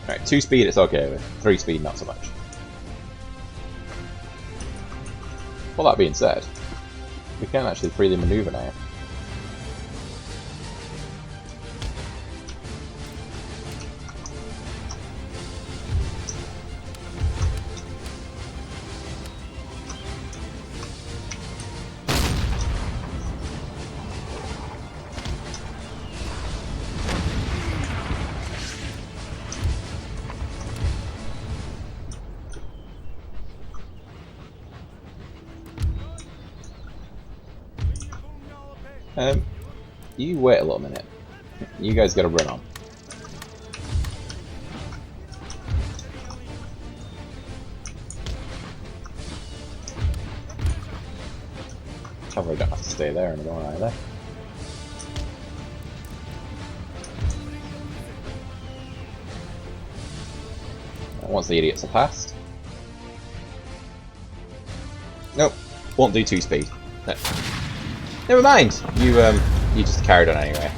Alright, 2-speed it's okay with, 3-speed not so much. Well, that being said, we can actually freely maneuver now. You wait a little minute. You guys gotta run on. Cavalry don't have to stay there anymore either. Once the idiots are past. Nope, won't do 2-speed. No. Never mind. You just carried on anyway.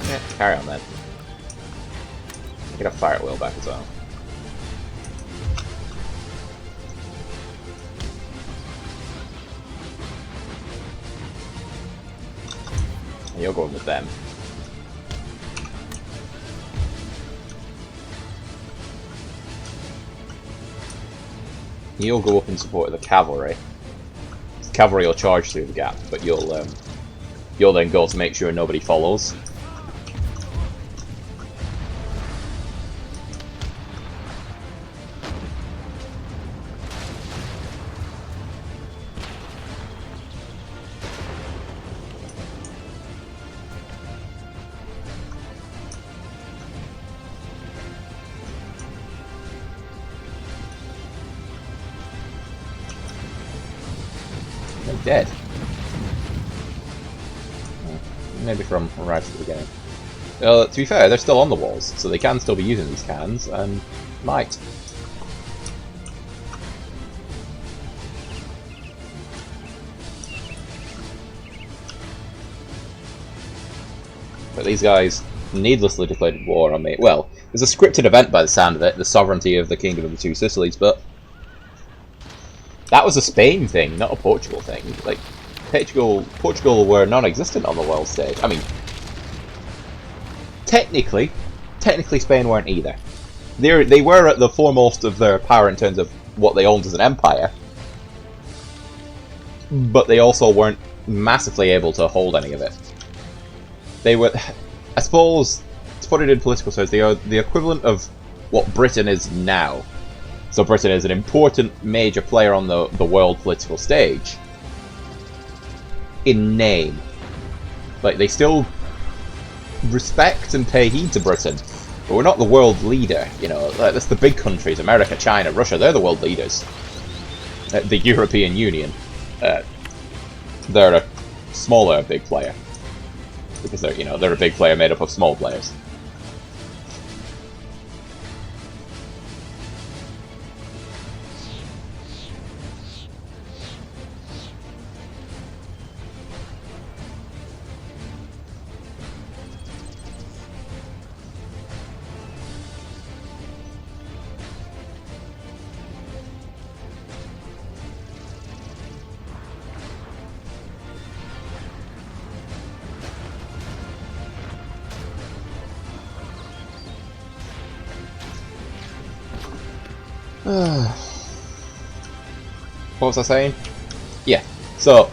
Yeah, carry on then. Get a fire at wheel back as well. You're going with them. You'll go up in support of the cavalry. The cavalry will charge through the gap, but you'll then go to make sure nobody follows. Dead. Maybe from right at the beginning. To be fair, they're still on the walls, so they can still be using these cannons, and might. But these guys needlessly declared war on me. Well, there's a scripted event by the sound of it, the sovereignty of the Kingdom of the Two Sicilies, but that was a Spain thing, not a Portugal thing. Like, Portugal were non-existent on the world stage. I mean, technically Spain weren't either. They were at the foremost of their power in terms of what they owned as an empire, but they also weren't massively able to hold any of it. They were, I suppose, to put it in political terms, they are the equivalent of what Britain is now So Britain is an important major player on the world political stage. In name. Like, they still respect and pay heed to Britain. But we're not the world leader, you know. Like, that's the big countries, America, China, Russia, they're the world leaders. The European Union. They're a smaller big player. Because they're, you know, they're a big player made up of small players. What was I saying? Yeah, so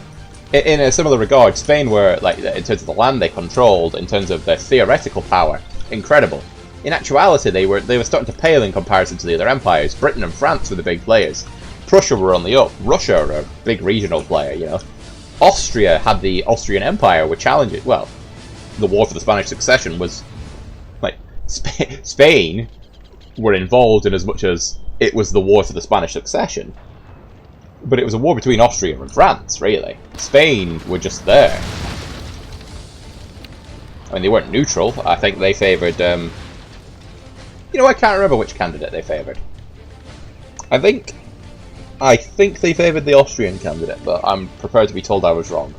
in a similar regard, Spain were, like, in terms of the land they controlled, in terms of their theoretical power, incredible. In actuality, they were starting to pale in comparison to the other empires. Britain and France were the big players. Prussia were on the up. Russia were a big regional player, you know. Austria had the Austrian Empire, were challenging. Well, the War for the Spanish Succession was, like, Spain were involved in as much as it was the War for the Spanish Succession. But it was a war between Austria and France, really. Spain were just there. I mean, they weren't neutral. I think they favoured... you know, I can't remember which candidate they favoured. I think they favoured the Austrian candidate, but I'm prepared to be told I was wrong.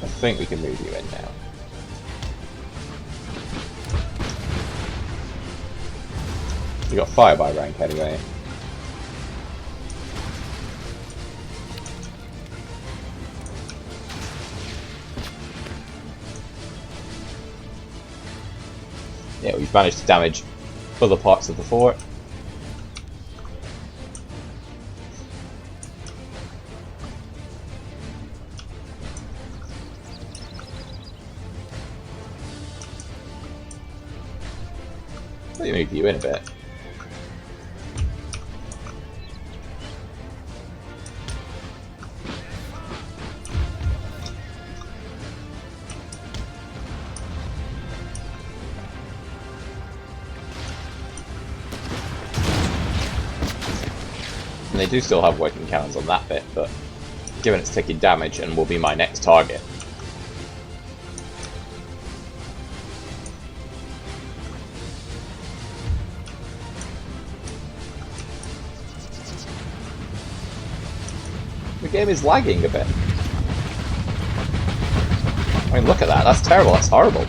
I think we can move you in now. You got fire by rank anyway. Yeah, we've managed to damage other parts of the fort. Let me move you in a bit. And they do still have working cannons on that bit, but given it's taking damage and will be my next target. The game is lagging a bit. I mean, look at that. That's terrible. That's horrible.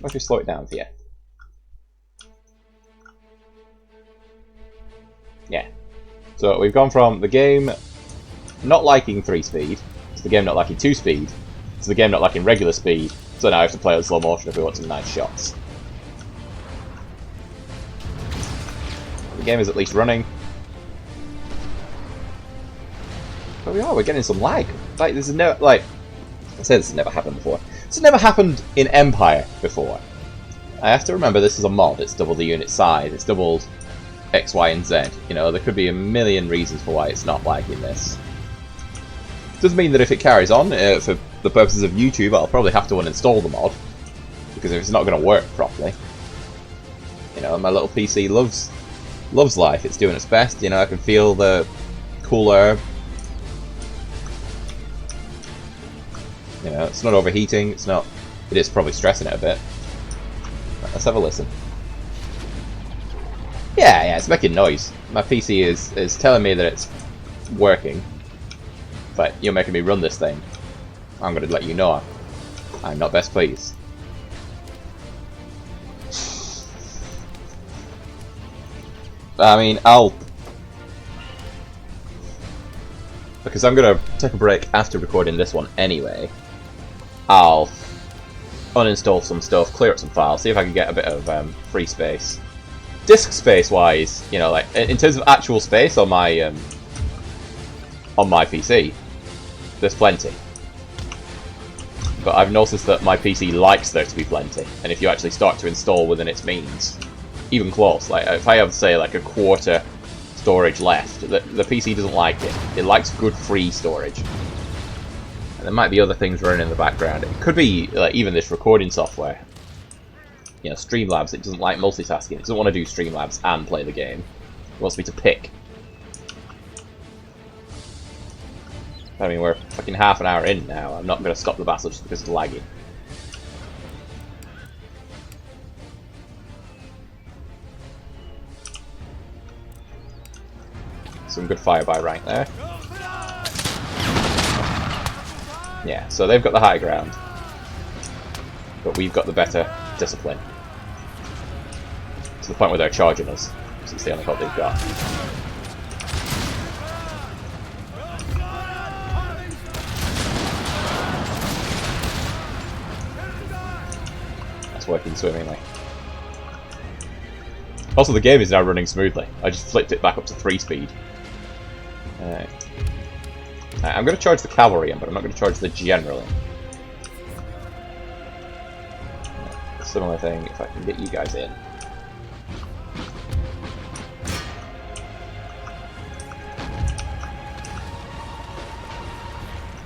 Let's just slow it down for you. Yeah. So we've gone from the game not liking 3-speed, to the game not liking 2-speed, to the game not liking regular speed, so now I have to play with slow motion if we want some nice shots. The game is at least running. But we're getting some lag. Like, this is never, like, I say this has never happened before. This has never happened in Empire before. I have to remember this is a mod, it's double the unit size, it's doubled X, Y, and Z. You know, there could be a million reasons for why it's not lagging this. Doesn't mean that if it carries on, for the purposes of YouTube, I'll probably have to uninstall the mod. Because if it's not going to work properly. You know, my little PC loves life, it's doing its best, you know, I can feel the cool air. You know, it's not overheating, it is probably stressing it a bit. Let's have a listen. Yeah, it's making noise. My PC is telling me that it's working. But you're making me run this thing. I'm going to let you know I'm not best pleased. I mean, because I'm going to take a break after recording this one anyway. I'll uninstall some stuff, clear up some files, see if I can get a bit of free space. Disk space wise, you know, like in terms of actual space on my PC, there's plenty. But I've noticed that my PC likes there to be plenty, and if you actually start to install within its means, even close, like if I have say like a quarter storage left, the PC doesn't like it. It likes good free storage. And there might be other things running in the background. It could be like even this recording software. You know, Streamlabs, it doesn't like multitasking. It doesn't want to do Streamlabs and play the game. It wants me to pick. I mean, we're fucking half an hour in now. I'm not going to stop the battle just because it's laggy. Some good fire by rank there. Yeah, so they've got the high ground. But we've got the better discipline. To the point where they're charging us. So it's the only hope they've got. That's working swimmingly. Also, the game is now running smoothly. I just flipped it back up to 3 speed. I'm going to charge the cavalry in, but I'm not going to charge the general in. Similar thing, if I can get you guys in.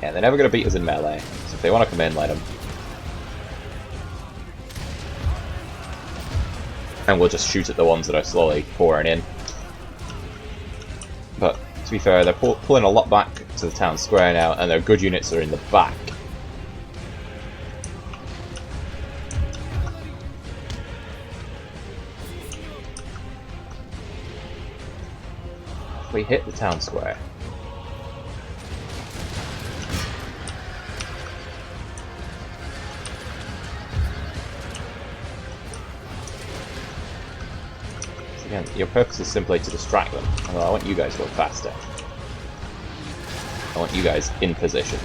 Yeah, they're never going to beat us in melee, so if they want to come in, let them. And we'll just shoot at the ones that are slowly pouring in. But, to be fair, they're pulling a lot back to the town square now, and their good units are in the back. If we hit the town square... Again, your purpose is simply to distract them. Well, I want you guys to go faster. I want you guys in position.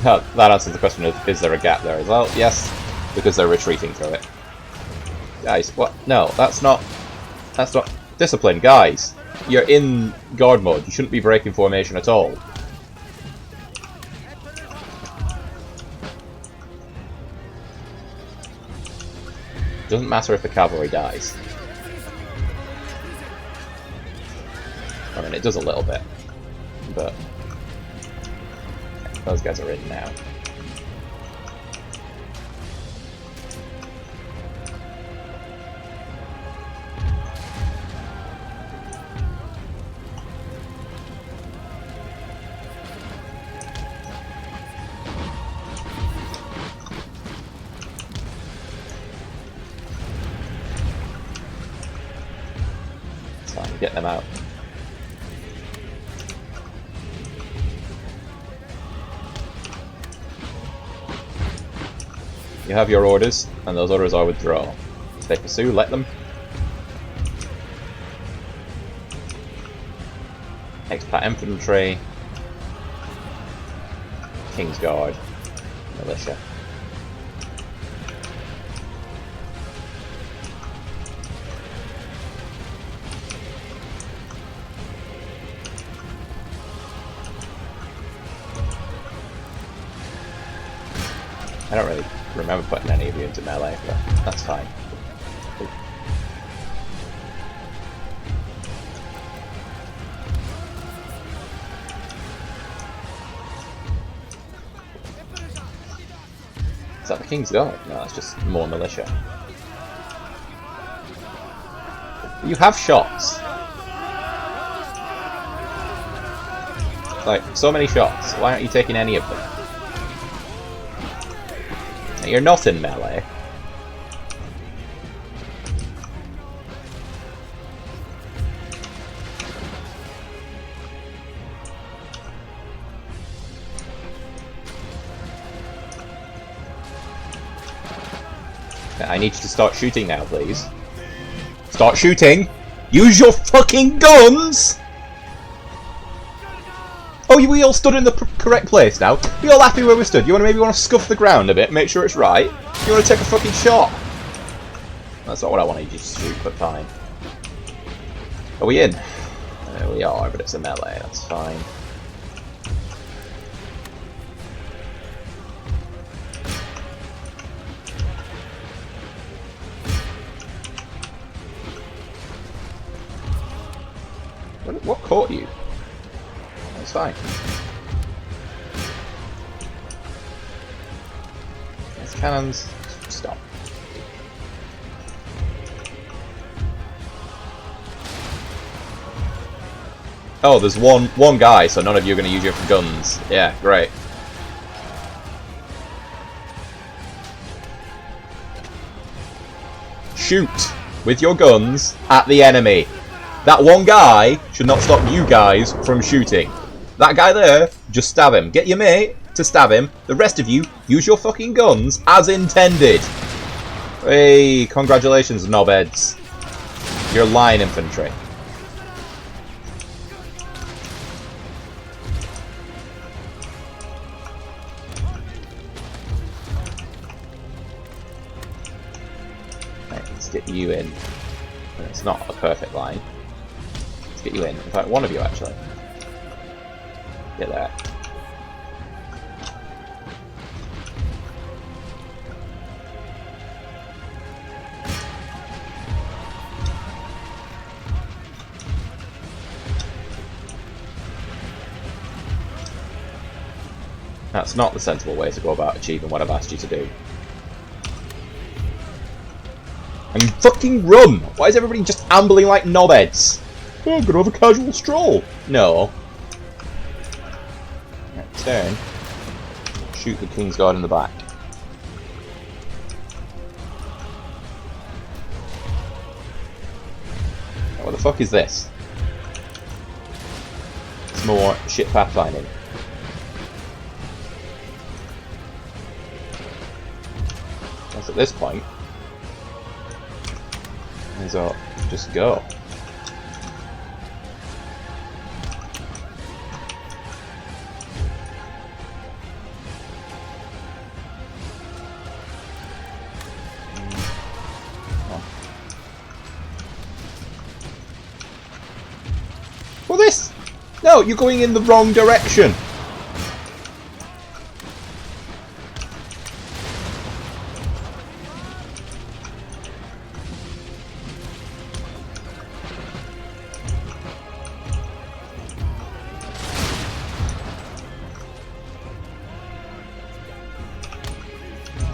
That answers the question of, is there a gap there as well? Yes, because they're retreating through it. Guys, what? No, that's not discipline. Guys, you're in guard mode. You shouldn't be breaking formation at all. Doesn't matter if the cavalry dies. I mean, it does a little bit, but those guys are in now. Get them out. You have your orders, and those orders are withdraw. If they pursue, let them. Expat infantry. King's Guard. Militia. I don't really remember putting any of you into melee, but that's fine. Is that the King's Guard? No, that's just more militia. You have shots. Like, so many shots. Why aren't you taking any of them? You're not in melee. I need you to start shooting now, please. Start shooting! Use your fucking guns! Oh, we all stood in the correct place now. We all happy where we stood. You maybe want to scuff the ground a bit, make sure it's right. You want to take a fucking shot. That's not what I wanted you to shoot, but fine. Are we in? We are, but it's a melee. That's fine. What caught you? That's fine. These cannons. Stop. Oh, there's one guy, so none of you are going to use your guns. Yeah, great. Shoot with your guns at the enemy. That one guy should not stop you guys from shooting. That guy there, just stab him. Get your mate to stab him. The rest of you, use your fucking guns as intended. Hey, congratulations, knobheads. You're line infantry. Right, let's get you in. It's not a perfect line. Let's get you in. In fact, one of you actually. Get there. That's not the sensible way to go about achieving what I've asked you to do. And fucking run! Why is everybody just ambling like knobheads? Oh, I'm gonna have a casual stroll. No. Right, turn. Shoot the King's Guard in the back. What the fuck is this? It's more shit pathfinding. That's at this point. So just go. Well, this? No, you're going in the wrong direction.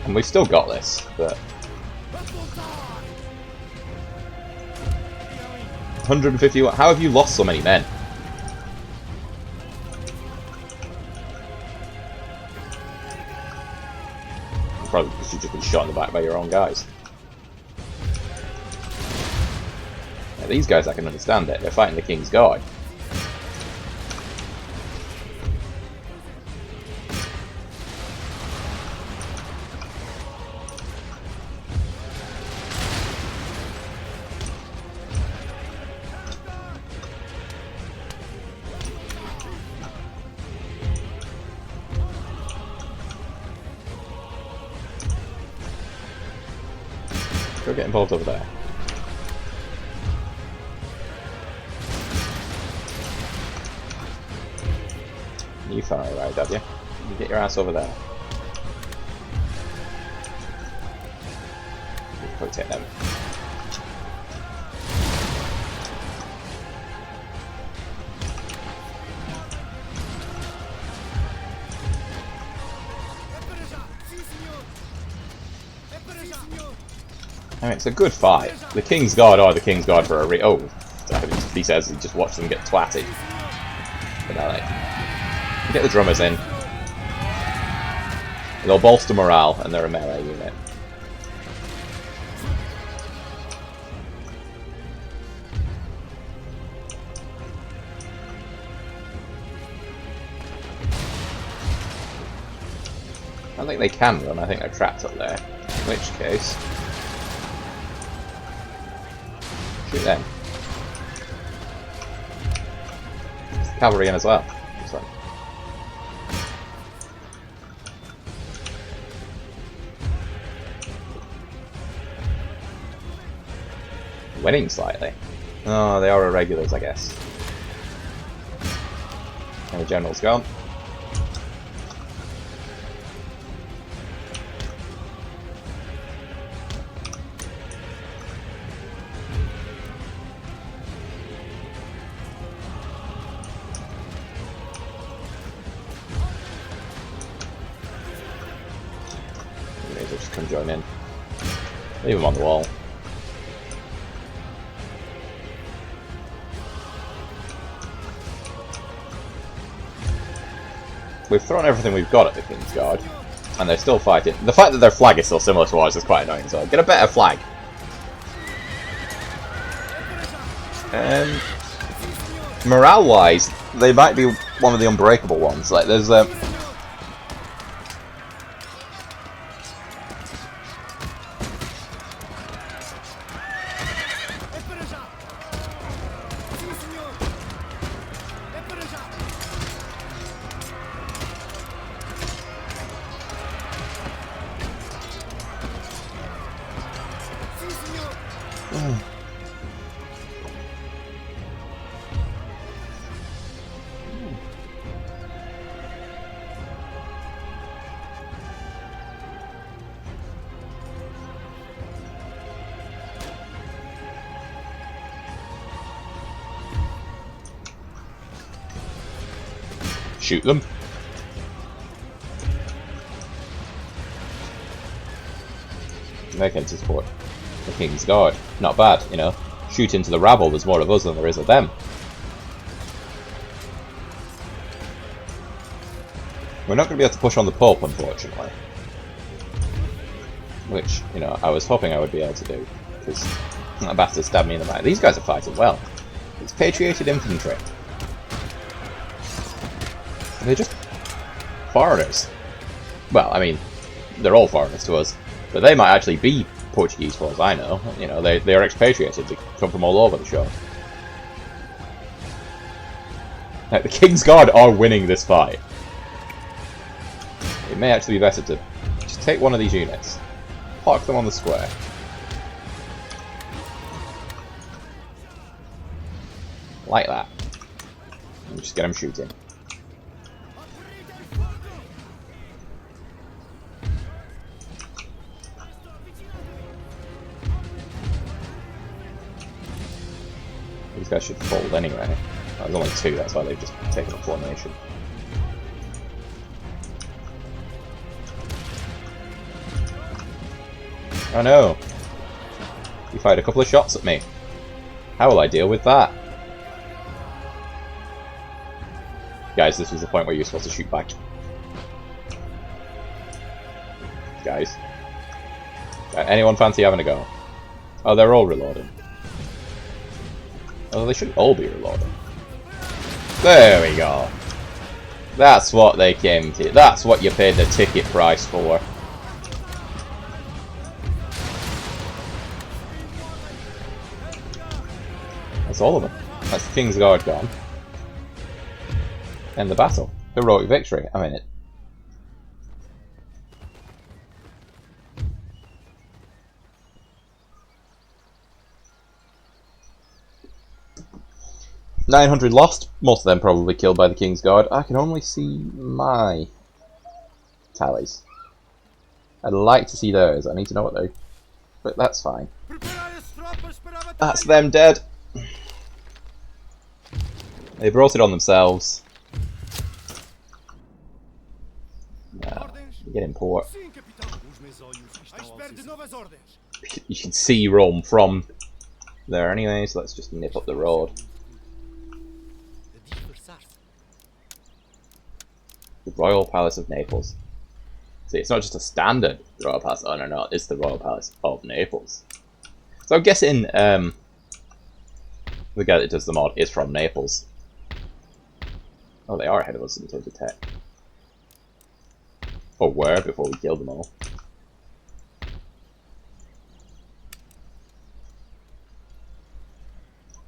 And we've still got this, but 150. How have you lost so many men? Probably because you've just been shot in the back by your own guys. Now, these guys, I can understand it. They're fighting the King's Guard. Go get involved over there. You fire right, have you? You get your ass over there. Go take them. I mean, it's a good fight. The King's Guard are the King's Guard for a oh, he says he just watched them get twatted. But I like, get the drummers in. They'll bolster morale, and they're a melee unit. I don't think they can run, I think they're trapped up there. In which case... shoot them. There's the cavalry in as well. winning slightly. Oh, they are irregulars, I guess. And the general's gone. Just come join in. Leave him on the wall. We've thrown everything we've got at the King's Guard, and they're still fighting. The fact that their flag is still similar to ours is quite annoying, so get a better flag. Morale-wise, they might be one of the unbreakable ones. Like, there's shoot them. They can support the King's Guard. Not bad, you know. Shoot into the rabble, there's more of us than there is of them. We're not going to be able to push on the Pope, unfortunately. Which, you know, I was hoping I would be able to do. Because that bastard stabbed me in the back. These guys are fighting well. It's patrioted infantry. They're just foreigners. Well, I mean, they're all foreigners to us, but they might actually be Portuguese for all I know. You know, they are expatriated. They come from all over the show. Like, the King's Guard are winning this fight. It may actually be better to just take one of these units, park them on the square. Like that. And just get them shooting. These guys should fold anyway. There's only two, that's why they've just taken a formation. Oh no! He fired a couple of shots at me. How will I deal with that? Guys, this was the point where you're supposed to shoot back. Guys. Anyone fancy having a go? Oh, they're all reloading. Oh, they shouldn't all be reloading. There we go. That's what they came to. That's what you paid the ticket price for. That's all of them. That's the King's Guard gone. End the battle. Heroic victory. I mean it. "900 lost, most of them probably killed by the King's Guard. I can only see my tallies. I'd like to see theirs. I need to know what they... But that's fine. That's them dead. They brought it on themselves. Get in port. You can see Rome from there anyway, so let's just nip up the road. The Royal Palace of Naples. See, it's not just a standard Royal Palace. Oh no, no, it's the Royal Palace of Naples. So I'm guessing the guy that does the mod is from Naples. Oh, they are ahead of us in terms of tech. Or were before we killed them all.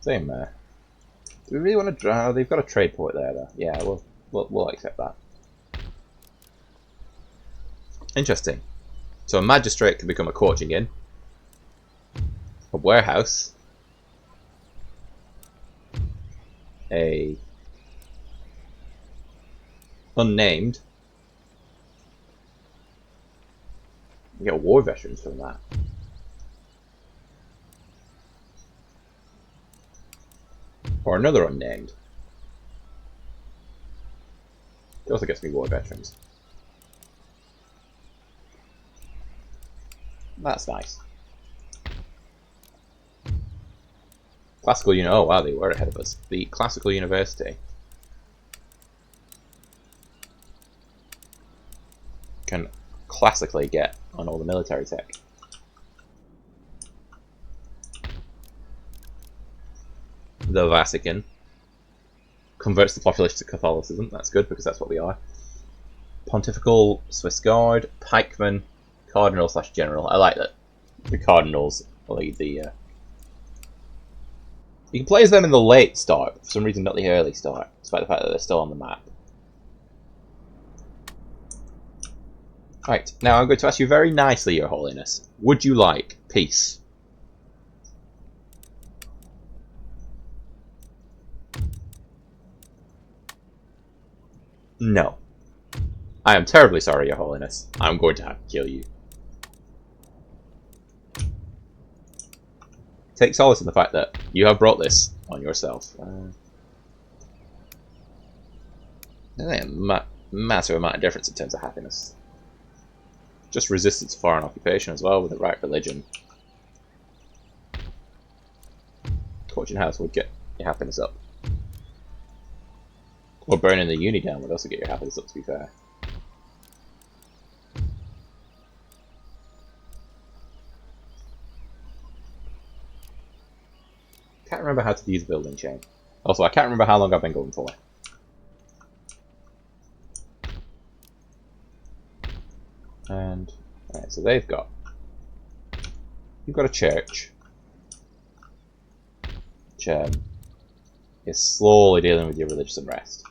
Same there. Do we really want to draw? They've got a trade port there, though. Yeah, we'll accept that. Interesting. So a magistrate can become a coaching inn, a warehouse, a unnamed. You get war veterans from that. Or another unnamed. It also gets me war veterans. That's nice. Classical oh wow, they were ahead of us. The Classical University can classically get on all the military tech. The Vatican converts the population to Catholicism. That's good because that's what we are. Pontifical Swiss Guard, pikeman, cardinal / general. I like that the cardinals lead the. You can play as them in the late start, but for some reason not the early start, despite the fact that they're still on the map. Right, now I'm going to ask you very nicely, Your Holiness. Would you like peace? No. I am terribly sorry, Your Holiness. I'm going to have to kill you. Take solace in the fact that you have brought this on yourself. There's a massive amount of difference in terms of happiness. Just resistance to foreign occupation as well, with the right religion. Fortune House would get your happiness up. Or burning the uni down would also get your happiness up, to be fair. Can't remember how to use the building chain. Also, I can't remember how long I've been going for. And right, so you've got a church, which is slowly dealing with your religious unrest.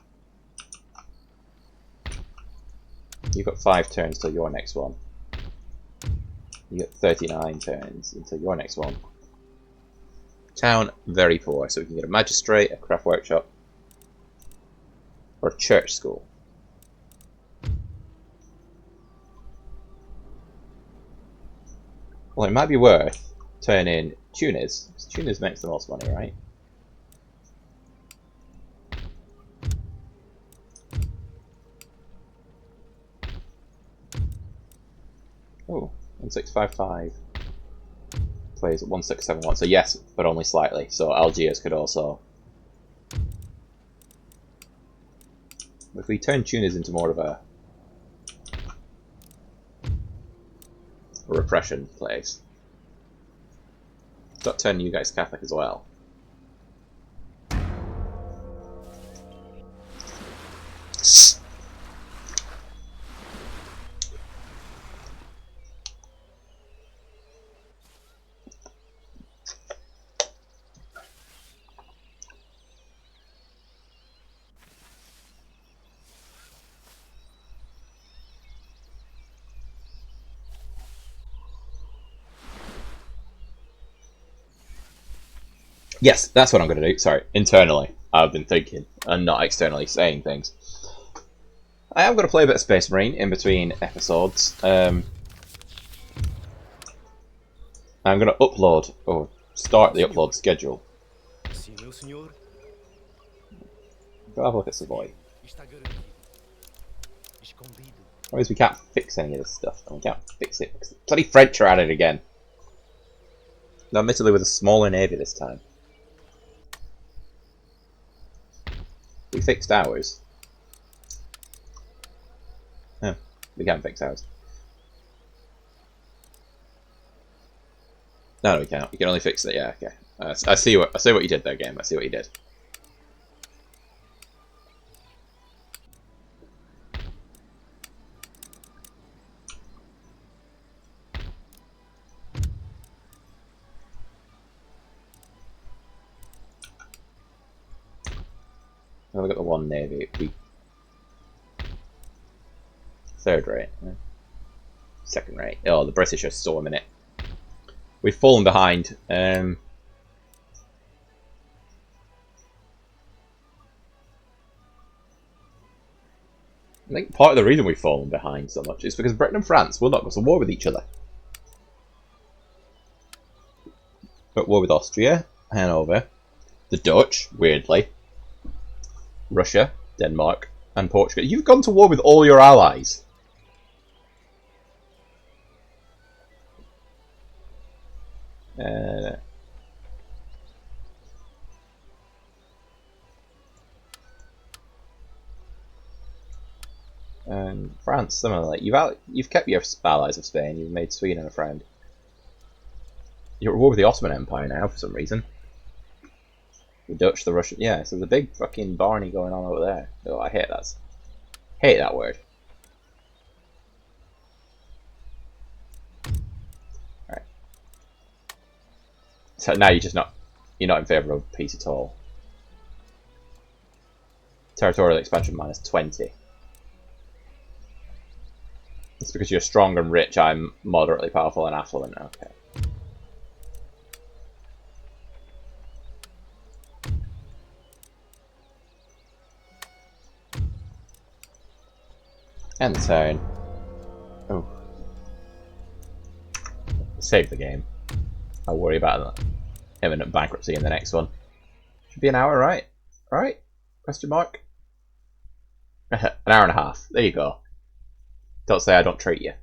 You've got 5 turns till your next one. You get 39 turns until your next one. Town, very poor, so we can get a magistrate, a craft workshop, or a church school. Well, it might be worth turning Tunis, because Tunis makes the most money, right? Oh, 1655 plays at 1671, so yes, but only slightly. So Algiers could also. If we turn Tunis into more of a repression place, got to turn you guys Catholic as well. Yes, that's what I'm going to do. Sorry, internally. I've been thinking and not externally saying things. I am going to play a bit of Space Marine in between episodes. I'm going to upload, or start the upload schedule. Go have a look at Savoy. Otherwise we can't fix any of this stuff, and we can't fix it because the bloody French are at it again. Now, admittedly with a smaller navy this time. We fixed ours. Oh, we can't fix ours. No, we can't. We can only fix it. Yeah, okay. I see what you did there, game. I see what you did. Well, we got the one navy. Third rate. Second rate. Oh, the British are storming it. We've fallen behind. I think part of the reason we've fallen behind so much is because Britain and France will not go to war with each other. At war with Austria, Hanover, the Dutch, weirdly, Russia, Denmark, and Portugal. You've gone to war with all your allies. And France, similarly, you've kept your allies of Spain. You've made Sweden a friend. You're at war with the Ottoman Empire now for some reason. The Dutch, the Russian, yeah. So the big fucking Barney going on over there. Oh, I hate that. Hate that word. Right. So now you're not in favour of peace at all. Territorial expansion minus 20. It's because you're strong and rich. I'm moderately powerful and affluent. Okay. End the turn. Oh. Save the game. I'll worry about imminent bankruptcy in the next one. Should be an hour, right? Right? Question mark? An hour and a half. There you go. Don't say I don't treat you.